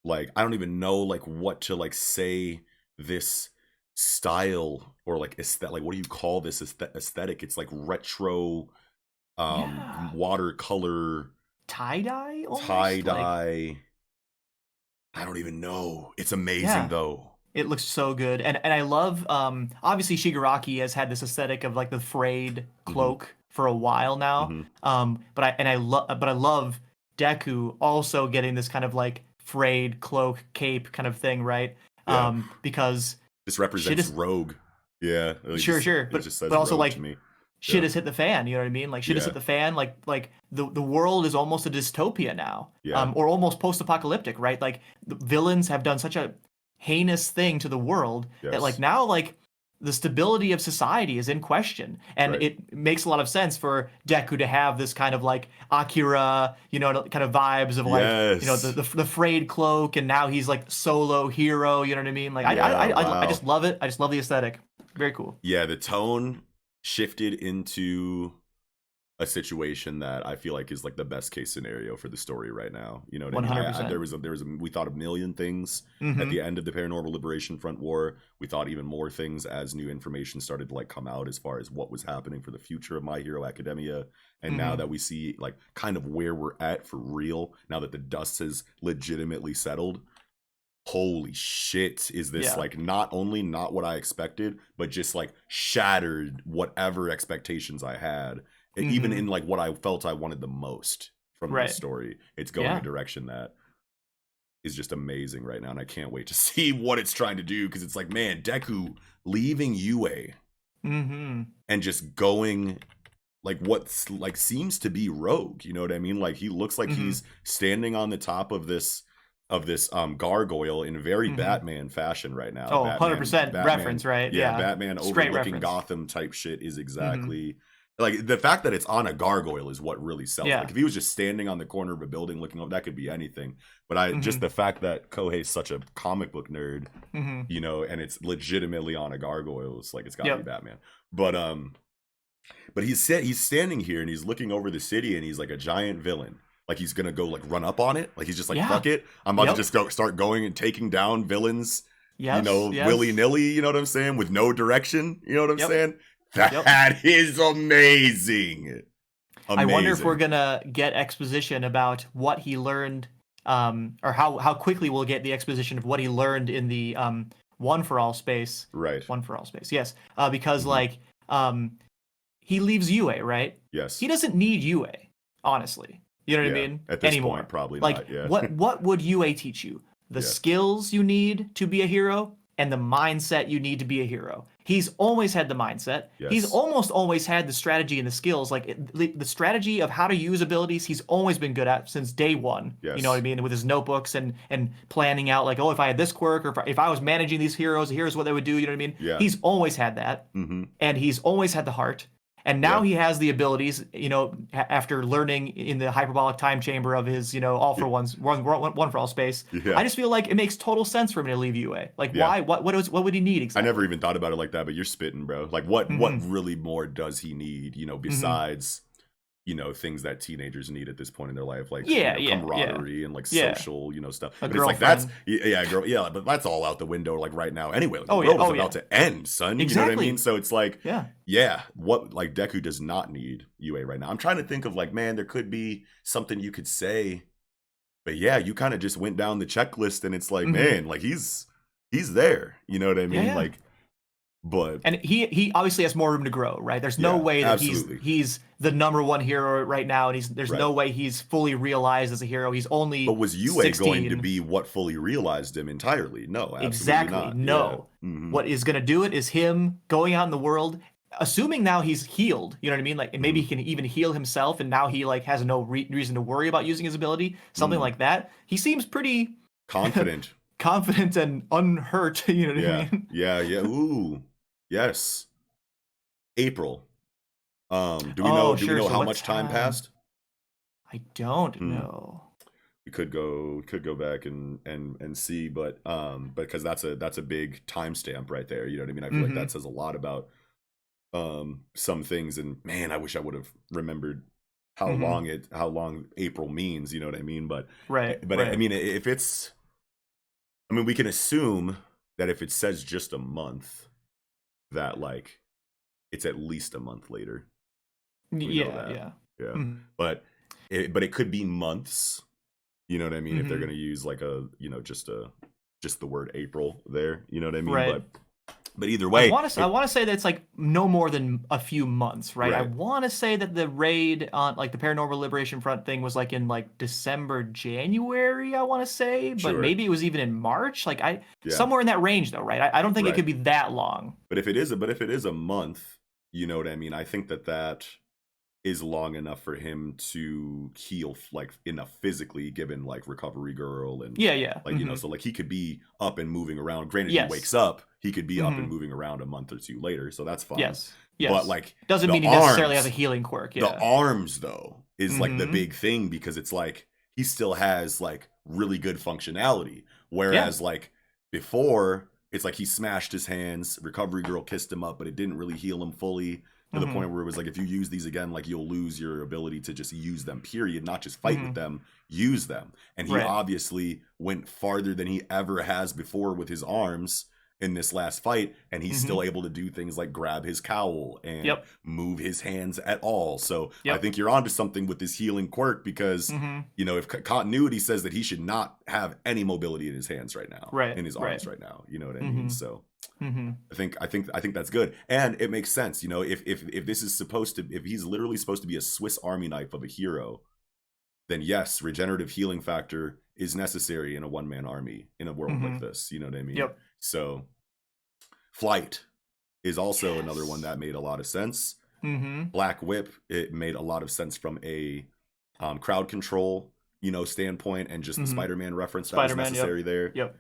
like I don't even know like what to like say this style or like aesthetic. Like what do you call this aesthetic? It's like retro, watercolor, tie-dye. Tie-dye. I don't even know. It's amazing though. It looks so good, and I love. Obviously, Shigaraki has had this aesthetic of like the frayed cloak for a while now. But I love Deku also getting this kind of like frayed cloak cape kind of thing, right? Because this represents Rogue. Yeah, sure. But also like shit has hit the fan. You know what I mean? Like shit has hit the fan. Like the world is almost a dystopia now, or almost post-apocalyptic, right? Like the villains have done such a heinous thing to the world that like now like the stability of society is in question, and it makes a lot of sense for Deku to have this kind of like Akira, kind of vibes of like the frayed cloak, and now he's like solo hero. You know what I mean? Like I just love it. I just love the aesthetic. Very cool. Yeah, the tone shifted into a situation that I feel like is like the best case scenario for the story right now. You know what I mean? 100%. We thought a million things at the end of the Paranormal Liberation Front War. We thought even more things as new information started to like come out as far as what was happening for the future of My Hero Academia. And now that we see like kind of where we're at for real, now that the dust has legitimately settled, holy shit, is this like not only not what I expected, but just like shattered whatever expectations I had. Even in like what I felt I wanted the most from this story, it's going a direction that is just amazing right now, and I can't wait to see what it's trying to do, because it's like, man, Deku leaving UA and just going like what's like seems to be Rogue. You know what I mean? Like he looks like he's standing on the top of this gargoyle in very Batman fashion right now. Oh, 100% reference, right? Yeah, Batman overlooking Gotham type shit is exactly. Like, the fact that it's on a gargoyle is what really sells. Like, if he was just standing on the corner of a building looking up, that could be anything. But just the fact that Kohei's such a comic book nerd, and it's legitimately on a gargoyle, it's like, it's gotta be Batman. But he's standing here and he's looking over the city and he's like a giant villain. Like, he's gonna go like run up on it. Like, he's just like, fuck it. I'm about to just start going and taking down villains, willy-nilly, you know what I'm saying? With no direction, you know what I'm saying? That is amazing. I wonder if we're gonna get exposition about what he learned, or how quickly we'll get the exposition of what he learned in the One for All space. Right. One for All space. Yes. Because like he leaves UA, right? Yes. He doesn't need UA, honestly. You know what I mean? At this point, probably like, not. Yeah. What would UA teach you? The skills you need to be a hero and the mindset you need to be a hero. He's always had the mindset. Yes. He's almost always had the strategy and the skills, like the strategy of how to use abilities. He's always been good at since day one. Yes. You know what I mean? With his notebooks and planning out, like, oh, if I had this quirk, or if I was managing these heroes, here's what they would do. You know what I mean? Yeah. He's always had that, and he's always had the heart. And now he has the abilities, after learning in the hyperbolic time chamber of his, all for one for all space. Yeah. I just feel like it makes total sense for him to leave UA. Like, why? What would he need exactly? I never even thought about it like that, but you're spitting, bro. Like, what really more does he need, besides, things that teenagers need at this point in their life, like camaraderie and like social, stuff. But it's like that's but that's all out the window like right now anyway. Like, the world is about to end, son. Exactly. You know what I mean? So it's like what like Deku does not need UA right now. I'm trying to think of like, man, there could be something you could say, but you kind of just went down the checklist and it's like, man, like he's there. You know what I mean? Like, but and he obviously has more room to grow, right? There's no way that he's the number one hero right now, and there's no way he's fully realized as a hero. He's only But was UA 16. going to be what fully realized him entirely? No, absolutely exactly not. No. What is going to do it is him going out in the world, assuming now he's healed. You know what I mean? Like, maybe he can even heal himself, and now he like has no reason to worry about using his ability. Something like that. He seems pretty confident. Confident and unhurt. You know what I mean? Yeah. Ooh. Yes. April. Do we know how much time passed? I don't know. We could go back and see, but because that's a big timestamp right there. You know what I mean? I feel like that says a lot about some things, and man, I wish I would have remembered how long April means, you know what I mean? But I mean, we can assume that if it says just a month, that like it's at least a month later. Yeah. But it could be months. You know what I mean? If they're gonna use like just the word April there. You know what I mean? Right. But either way, I want to say that it's like no more than a few months, right? I want to say that the raid on like the Paranormal Liberation Front thing was like in like December, January, I want to say, but maybe it was even in March, like somewhere in that range though, right? I don't think it could be that long. But if it is a month, you know what I mean? I think that is long enough for him to heal like enough physically, given like Recovery Girl and like so like he could be up and moving around. Granted, he wakes up, he could be up and moving around a month or two later, so that's fine. Yes. But like doesn't mean he necessarily has a healing quirk. The arms though is like the big thing, because it's like he still has like really good functionality, whereas like before it's like he smashed his hands, Recovery Girl kissed him up, but it didn't really heal him fully. To the point where it was like, if you use these again, like you'll lose your ability to just use them, period. Not just fight with them, use them. And he obviously went farther than he ever has before with his arms in this last fight. And he's still able to do things like grab his cowl and move his hands at all. So I think you're onto something with this healing quirk, because, if continuity says that he should not have any mobility in his hands right now, in his arms right now, you know what I mean? So I think that's good, and it makes sense. If this is if he's literally supposed to be a Swiss Army knife of a hero, then yes, regenerative healing factor is necessary in a one-man army in a world like this. You know what I mean? So flight is also another one that made a lot of sense. Black Whip, it made a lot of sense from a crowd control standpoint, and just the Spider-Man reference that was necessary there.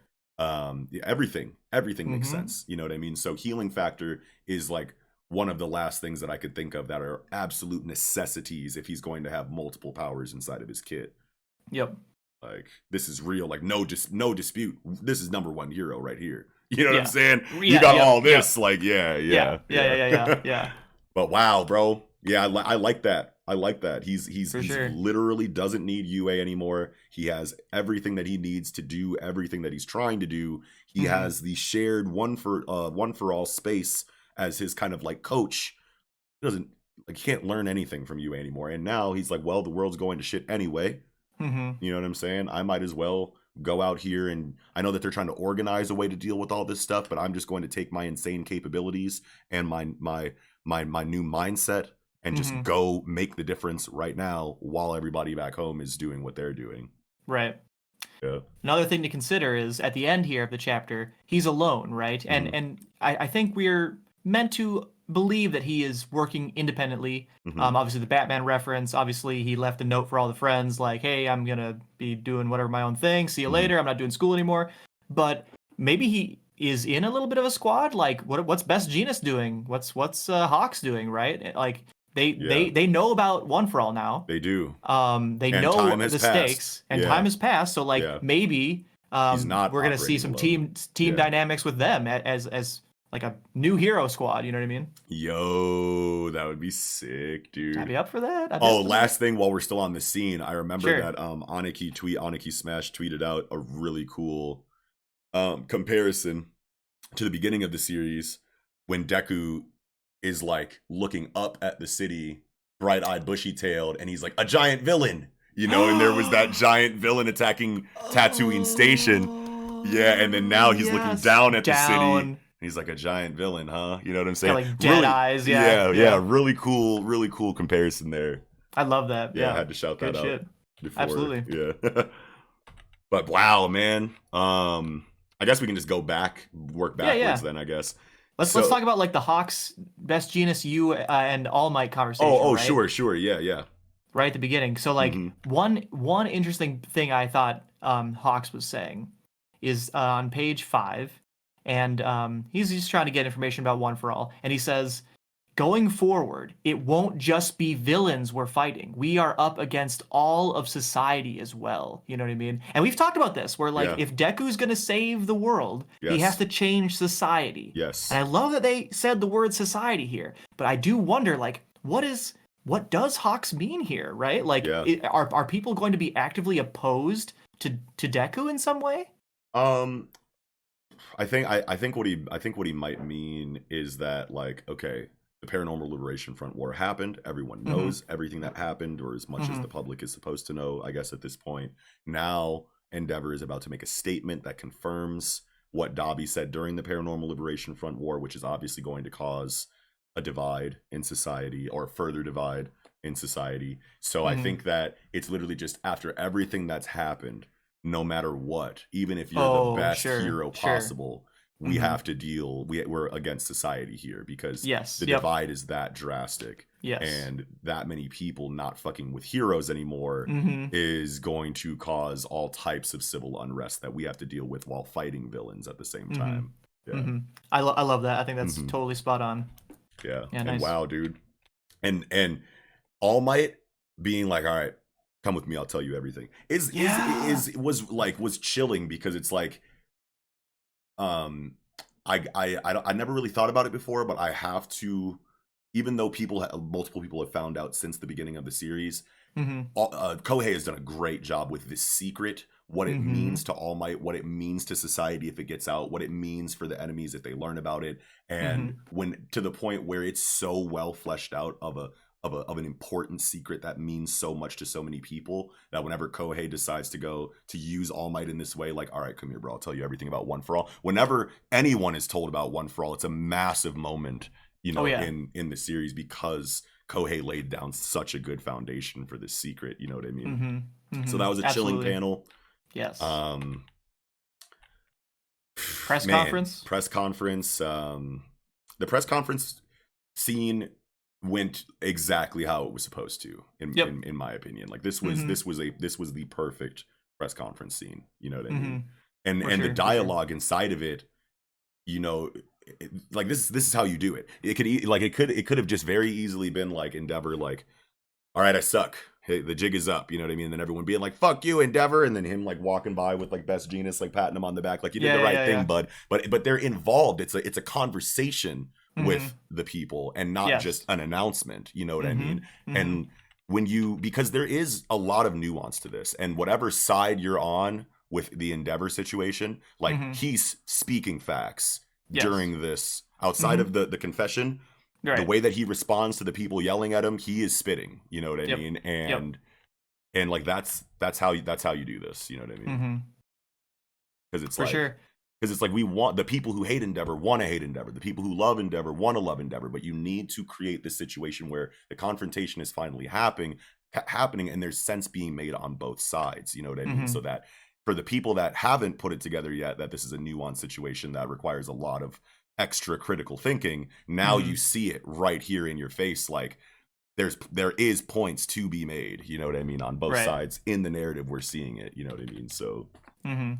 Everything makes sense. You know what I mean? So healing factor is like one of the last things that I could think of that are absolute necessities if he's going to have multiple powers inside of his kit. Like, this is real, like no dispute. This is number one hero right here. You know what I'm saying? You got all this. Like, yeah. But wow, bro. Yeah, I like that. He's literally doesn't need UA anymore. He has everything that he needs to do everything that he's trying to do. He has the shared one for all space as his kind of like coach. He can't learn anything from UA anymore. And now he's like, well, the world's going to shit anyway. You know what I'm saying? I might as well go out here, and I know that they're trying to organize a way to deal with all this stuff, but I'm just going to take my insane capabilities and my new mindset and just go make the difference right now while everybody back home is doing what they're doing. Right. Yeah. Another thing to consider is at the end here of the chapter, he's alone, right? And I think we're meant to believe that he is working independently. Obviously, the Batman reference. Obviously, he left a note for all the friends, like, "Hey, I'm gonna be doing whatever my own thing. See you later. I'm not doing school anymore." But maybe he is in a little bit of a squad. Like, what's Best Jeanist doing? What's Hawks doing? Right? Like, they know about One for All now. They do. They And know time has the passed. stakes, and time has passed. So like maybe He's not we're gonna see some operating team dynamics with them as like a new hero squad. You know what I mean? Yo, that would be sick, dude. I'd be up for that. Last thing while we're still on the scene, I remember that Aniki Smash tweeted out a really cool comparison to the beginning of the series when Deku is like looking up at the city, bright-eyed, bushy-tailed, and he's like, a giant villain, you know, and there was that giant villain attacking Tatooine Station. Yeah, and then now he's looking down at the city. He's like, a giant villain, huh? You know what I'm saying? Like dead eyes, yeah. Really cool comparison there. I love that. Yeah, I had to shout that out. Before. Absolutely. Yeah. But wow, man. I guess we can just go work backwards then, I guess. Let's talk about like the Hawks, Best Jeanist, you and All Might conversation. Right? Sure. Yeah. Right at the beginning. So like one interesting thing I thought Hawks was saying is on page 5, and he's just trying to get information about One for All, and he says, going forward, it won't just be villains we're fighting. We are up against all of society as well. You know what I mean? And we've talked about this, where like if Deku's gonna save the world, he has to change society. Yes. And I love that they said the word society here, but I do wonder, like, what does Hawks mean here, right? Like, are people going to be actively opposed to Deku in some way? I think what he might mean is that, like, okay, the Paranormal Liberation Front War happened. Everyone knows everything that happened, or as much as the public is supposed to know, I guess, at this point. Now, Endeavor is about to make a statement that confirms what Dabi said during the Paranormal Liberation Front War, which is obviously going to cause a divide in society, or a further divide in society. So I think that it's literally just after everything that's happened, no matter what, even if you're the best hero possible, we have to deal. We're against society here because the divide is that drastic. Yes. And that many people not fucking with heroes anymore is going to cause all types of civil unrest that we have to deal with while fighting villains at the same time. Yeah. I love that. I think that's totally spot on. Yeah. And nice. Wow, dude. And All Might being like, all right, come with me, I'll tell you everything. Was chilling, because it's like, I never really thought about it before, but I have to, even though multiple people have found out since the beginning of the series, Kohei has done a great job with this secret, what it means to All Might, what it means to society if it gets out, what it means for the enemies if they learn about it, and when to the point where it's so well fleshed out of an important secret that means so much to so many people, that whenever Kohei decides to use All Might in this way, like, all right, come here, bro, I'll tell you everything about One for All. Whenever anyone is told about One for All, it's a massive moment, you know, in the series, because Kohei laid down such a good foundation for this secret, you know what I mean? So that was a chilling panel. Yes. Press conference. The press conference scene went exactly how it was supposed to, in my opinion. Like, this was the perfect press conference scene, you know what I mean? And the dialogue inside of it, you know, like, this is how you do it. It could have just very easily been like Endeavor, like, all right, I suck, hey, the jig is up, you know what I mean? And then everyone being like, fuck you, Endeavor, and then him like walking by with like Best Jeanist, like patting him on the back, like, you did the right thing, bud. But they're involved. It's a conversation with the people, and not just an announcement, you know what I mean? And because there is a lot of nuance to this, and whatever side you're on with the Endeavor situation, like, he's speaking facts during this, outside of the confession. The way that he responds to the people yelling at him, he is spitting, you know what I mean? And like, that's how you do this, you know what I mean? Because it's because it's like, we want the people who hate Endeavor want to hate Endeavor. The people who love Endeavor want to love Endeavor. But you need to create this situation where the confrontation is finally happening, and there's sense being made on both sides. You know what I mean? So that for the people that haven't put it together yet, that this is a nuanced situation that requires a lot of extra critical thinking. Now you see it right here in your face. Like there is points to be made, you know what I mean, on both sides in the narrative. We're seeing it, you know what I mean? So God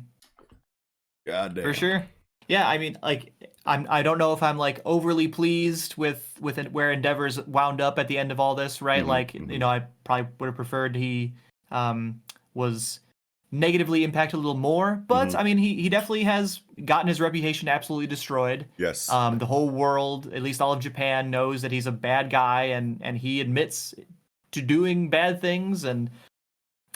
damn. For sure. Yeah, I mean, like, I don't know if I'm like overly pleased with it, where Endeavor's wound up at the end of all this, right? Like, you know, I probably would have preferred he was negatively impacted a little more, but I mean, he definitely has gotten his reputation absolutely destroyed. Yes. The whole world, at least all of Japan, knows that he's a bad guy, and he admits to doing bad things. And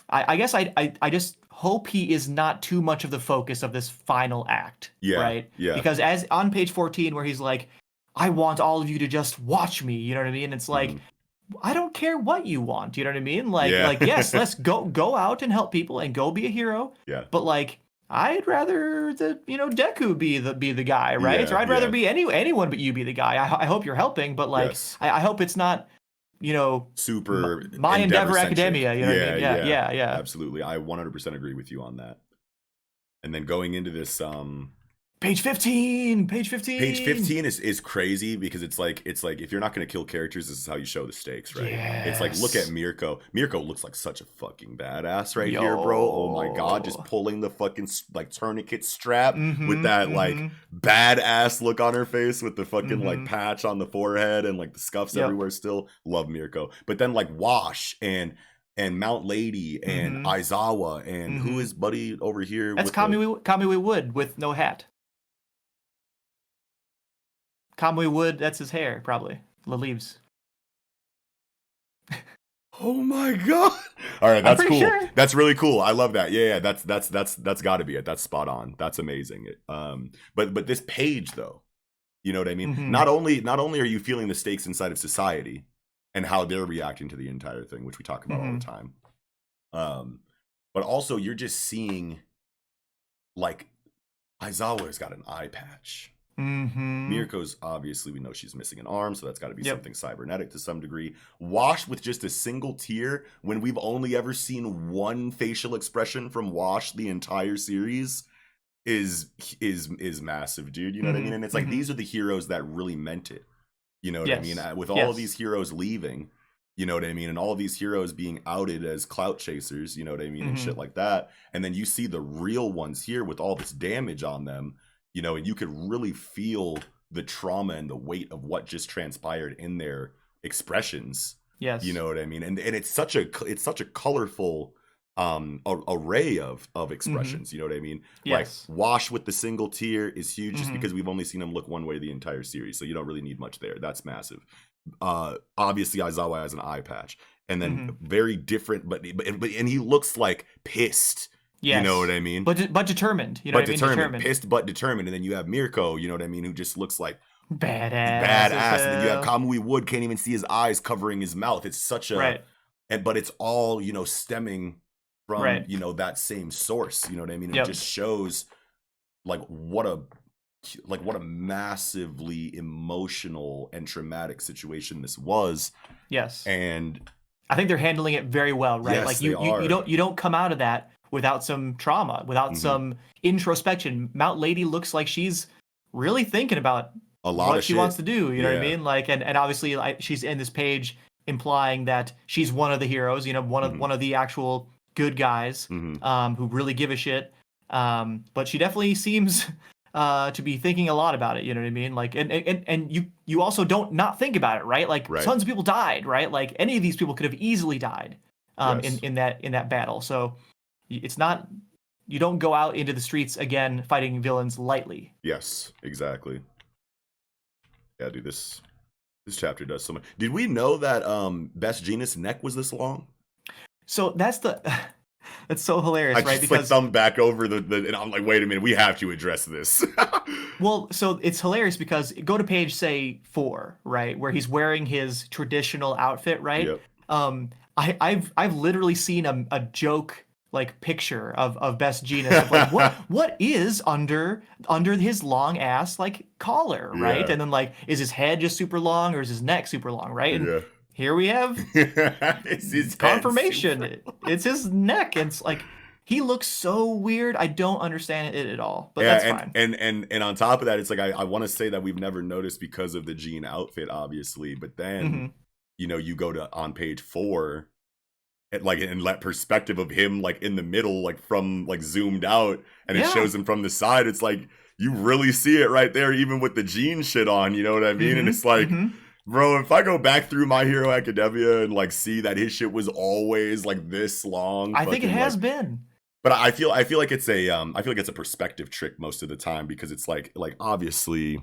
I guess I just hope he is not too much of the focus of this final act. Yeah. Right. Yeah. Because as on page 14, where he's like, I want all of you to just watch me. You know what I mean? It's like, I don't care what you want. You know what I mean? Like, yes, let's go out and help people and go be a hero. Yeah. But like, I'd rather Deku be the guy, right? Or I'd rather be anyone but you be the guy. I hope you're helping, but like, I hope it's not, super my Endeavor Academia. You know what I mean? Yeah. Absolutely. I 100% agree with you on that. And then going into this, Page 15 is crazy, because it's like if you're not going to kill characters, this is how you show the stakes, right? Yes. It's like, look at Mirko. Mirko looks like such a fucking badass right here, bro. Oh my god, just pulling the fucking like tourniquet strap with that like badass look on her face, with the fucking like patch on the forehead and like the scuffs everywhere. Still love Mirko. But then like Wash and Mount Lady and Aizawa and who is buddy over here? That's Kamui Wood with no hat. Kamui Wood, that's his hair, probably. The leaves. Oh my god! All right, that's cool. Sure. That's really cool. I love that. Yeah, that's got to be it. That's spot on. That's amazing. But this page though, you know what I mean? Not only are you feeling the stakes inside of society and how they're reacting to the entire thing, which we talk about all the time, but also you're just seeing like Aizawa's got an eye patch. Mirko's, obviously we know she's missing an arm, so that's got to be something cybernetic to some degree. Wash with just a single tear, when we've only ever seen one facial expression from Wash the entire series, is massive, dude. You know what I mean? And it's like, these are the heroes that really meant it. You know what I mean? With all of these heroes leaving, you know what I mean, and all of these heroes being outed as clout chasers, you know what I mean, and shit like that, and then you see the real ones here with all this damage on them. You know, and you could really feel the trauma and the weight of what just transpired in their expressions. Yes. You know what I mean? And it's such a colorful array of expressions. You know what I mean? Yes. Like Wash with the single tear is huge, just because we've only seen him look one way the entire series, so you don't really need much there. That's massive. Obviously Aizawa has an eye patch, and then very different, but he looks like pissed. Yes. You know what I mean? But determined. You know what I mean? Determined. Pissed but determined. And then you have Mirko, you know what I mean, who just looks like badass. And then you have Kamui Wood, can't even see his eyes covering his mouth. It's such a but it's all, stemming from that same source. You know what I mean? It just shows like what a massively emotional and traumatic situation this was. Yes. And I think they're handling it very well, right? Yes, like you don't come out of that without some trauma, without some introspection. Mount Lady looks like she's really thinking about a lot what of she wants to do. You know what I mean? Like, and obviously, she's in this page implying that she's one of the heroes. One of the actual good guys who really give a shit. But she definitely seems to be thinking a lot about it. You know what I mean? Like, and you also don't not think about it, right? Like, tons of people died, right? Like, any of these people could have easily died in that battle. So it's not, you don't go out into the streets again fighting villains lightly. Yes, exactly. Yeah, dude, this chapter does so much. Did we know that Best Jeanist' neck was this long? So that's so hilarious, right? Because like thumbed back over the and I'm like, wait a minute, we have to address this. Well, so it's hilarious because go to page, say, 4, right, where he's wearing his traditional outfit, right? Yep. I've literally seen a joke like picture of Best Jeanist of like what is under his long ass like collar, right? And then like, is his head just super long or is his neck super long, right? And here we have it's his confirmation. It's his neck, and it's like, he looks so weird. I don't understand it at all, but yeah, that's fine. And on top of that, it's like I want to say that we've never noticed because of the jean outfit, obviously, but then you go to on page 4, and let perspective of him like in the middle, like from like zoomed out, and it shows him from the side. It's like you really see it right there, even with the jean shit on. You know what I mean? And it's like. Bro, if I go back through My Hero Academia and like see that his shit was always like this long, I think it has been. But I feel like it's a perspective trick most of the time, because it's like obviously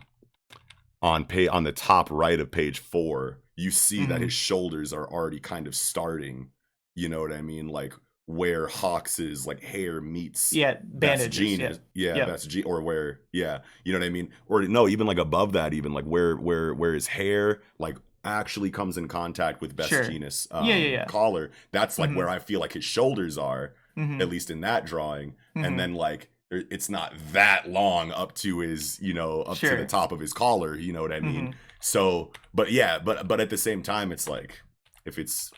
on the top right of page 4, you see that his shoulders are already kind of starting. You know what I mean? Like where Hawks's like hair meets bandages, that's Jean, or where you know what I mean, or no, even like above that, even like where his hair like actually comes in contact with Best Jeanist collar. That's like where I feel like his shoulders are, at least in that drawing, and then like it's not that long up to his to the top of his collar. You know what I mean? So, but at the same time, it's like if it's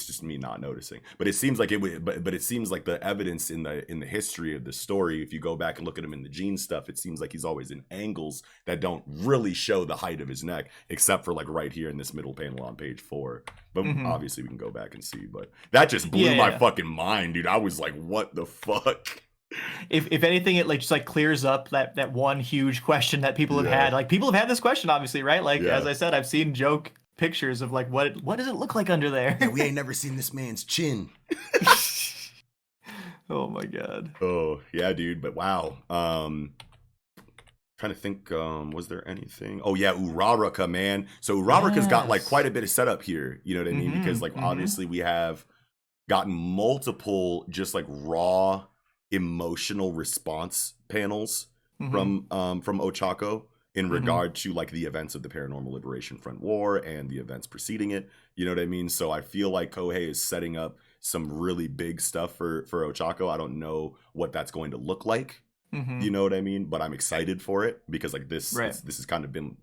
just me not noticing, but it seems like it would. But it seems like the evidence in the history of the story, if you go back and look at him in the jean stuff, it seems like he's always in angles that don't really show the height of his neck, except for like right here in this middle panel on page 4. But obviously we can go back and see. But that just blew my fucking mind, dude. I was like, what the fuck? If anything, it like just like clears up that one huge question that people have had. Like people have had this question, obviously, right? Like as I said, I've seen joke pictures of like what does it look like under there? Yeah, we ain't never seen this man's chin. Oh my god. Oh yeah, dude. But wow. Trying to think. Was there anything? Oh yeah, Uraraka, man. So Uraraka's got like quite a bit of setup here. You know what I mean? Because like obviously we have gotten multiple just like raw emotional response panels from Ochako. In regard to like the events of the Paranormal Liberation Front War and the events preceding it, you know what I mean? So I feel like Kohei is setting up some really big stuff for Ochako. I don't know what that's going to look like, you know what I mean? But I'm excited for it because like this has kind of been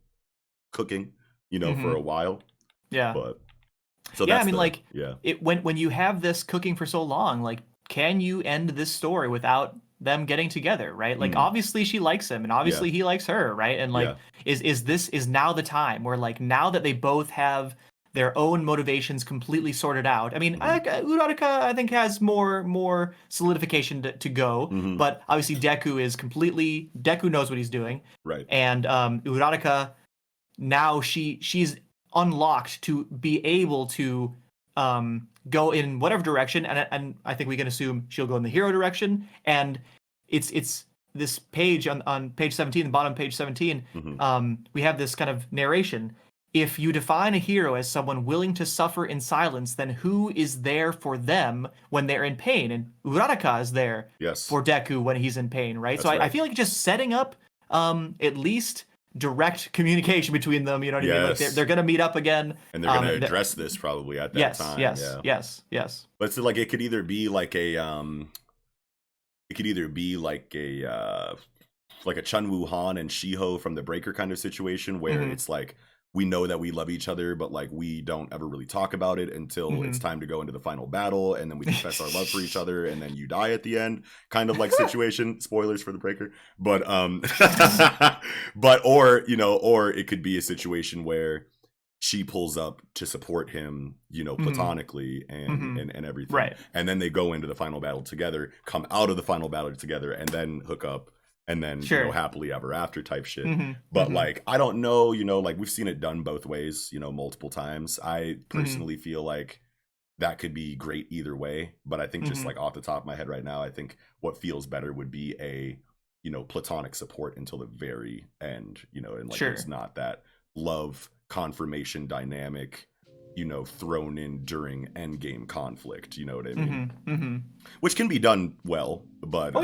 cooking, for a while. Yeah. But so I mean, when you have this cooking for so long, like, can you end this story without them getting together, right? Like obviously she likes him and obviously he likes her, right? And like is now the time where like now that they both have their own motivations completely sorted out. I mean, Uraraka I think has more solidification to go, but obviously Deku knows what he's doing. Right. And Uraraka now she's unlocked to be able to go in whatever direction, and I think we can assume she'll go in the hero direction. And it's this page on page 17, the bottom page 17. We have this kind of narration. If you define a hero as someone willing to suffer in silence, then who is there for them when they're in pain? And Uraraka is there for Deku when he's in pain, right? So I feel like just setting up at least direct communication between them, you know what I mean? Like they're gonna meet up again, and they're gonna address this probably at that time. Yes. But so like it could either be like a Chunwoo Han and Shiho from the Breaker kind of situation where it's like we know that we love each other, but like we don't ever really talk about it until it's time to go into the final battle, and then we confess our love for each other, and then you die at the end, kind of like situation. Spoilers for the Breaker, but or it could be a situation where she pulls up to support him, platonically and everything, right? And then they go into the final battle together, come out of the final battle together, and then hook up. And then, happily ever after type shit. But like, I don't know, like we've seen it done both ways, multiple times. I personally feel like that could be great either way. But I think just like off the top of my head right now, I think what feels better would be a, platonic support until the very end, and like it's not that love confirmation dynamic, thrown in during endgame conflict, you know what I mean? Which can be done well, but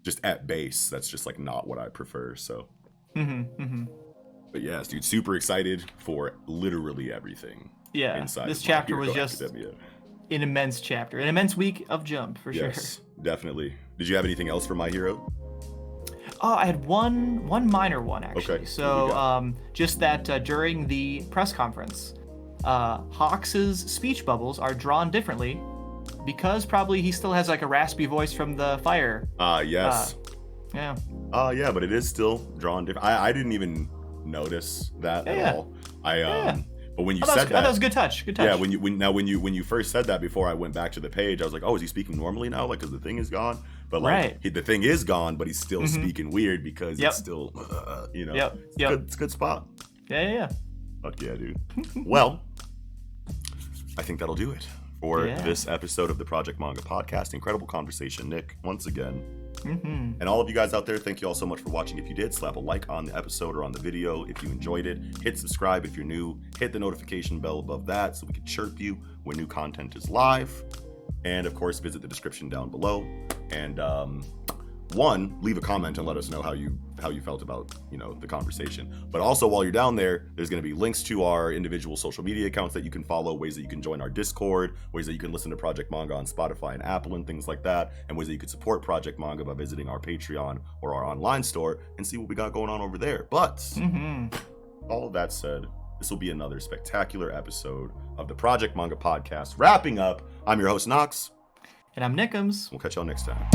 just at base, that's just like not what I prefer. So, but yes, dude, super excited for literally everything. Yeah, inside this chapter was just an immense chapter, an immense week of Jump for sure. Yes, definitely. Did you have anything else for My Hero? Oh, I had one minor one actually. Okay. So, just that during the press conference, Hawks's speech bubbles are drawn differently because probably he still has like a raspy voice from the fire. Yes. Yeah. Yeah, but it is still drawn different. I didn't even notice that at all. But when you said that was a good touch. Good touch. Yeah, when you first said that, before I went back to the page, I was like, oh, is he speaking normally now? Like, because the thing is gone. But like, the thing is gone, but he's still speaking weird because it's still, It's a good spot. Yeah. Fuck yeah, dude. Well, I think that'll do it for this episode of the Project Manga Podcast. Incredible conversation, Nick, once again. And all of you guys out there, thank you all so much for watching. If you did, slap a like on the episode or on the video if you enjoyed it. Hit subscribe if you're new. Hit the notification bell above that so we can chirp you when new content is live. And of course, visit the description down below. And leave a comment and let us know how you felt about the conversation. But also, while you're down there, there's going to be links to our individual social media accounts that you can follow, ways that you can join our Discord, ways that you can listen to Project Manga on Spotify and Apple and things like that, and ways that you can support Project Manga by visiting our Patreon or our online store and see what we got going on over there. But all of that said, this will be another spectacular episode of the Project Manga Podcast. Wrapping up, I'm your host Knox. And I'm Nickums. We'll catch y'all next time.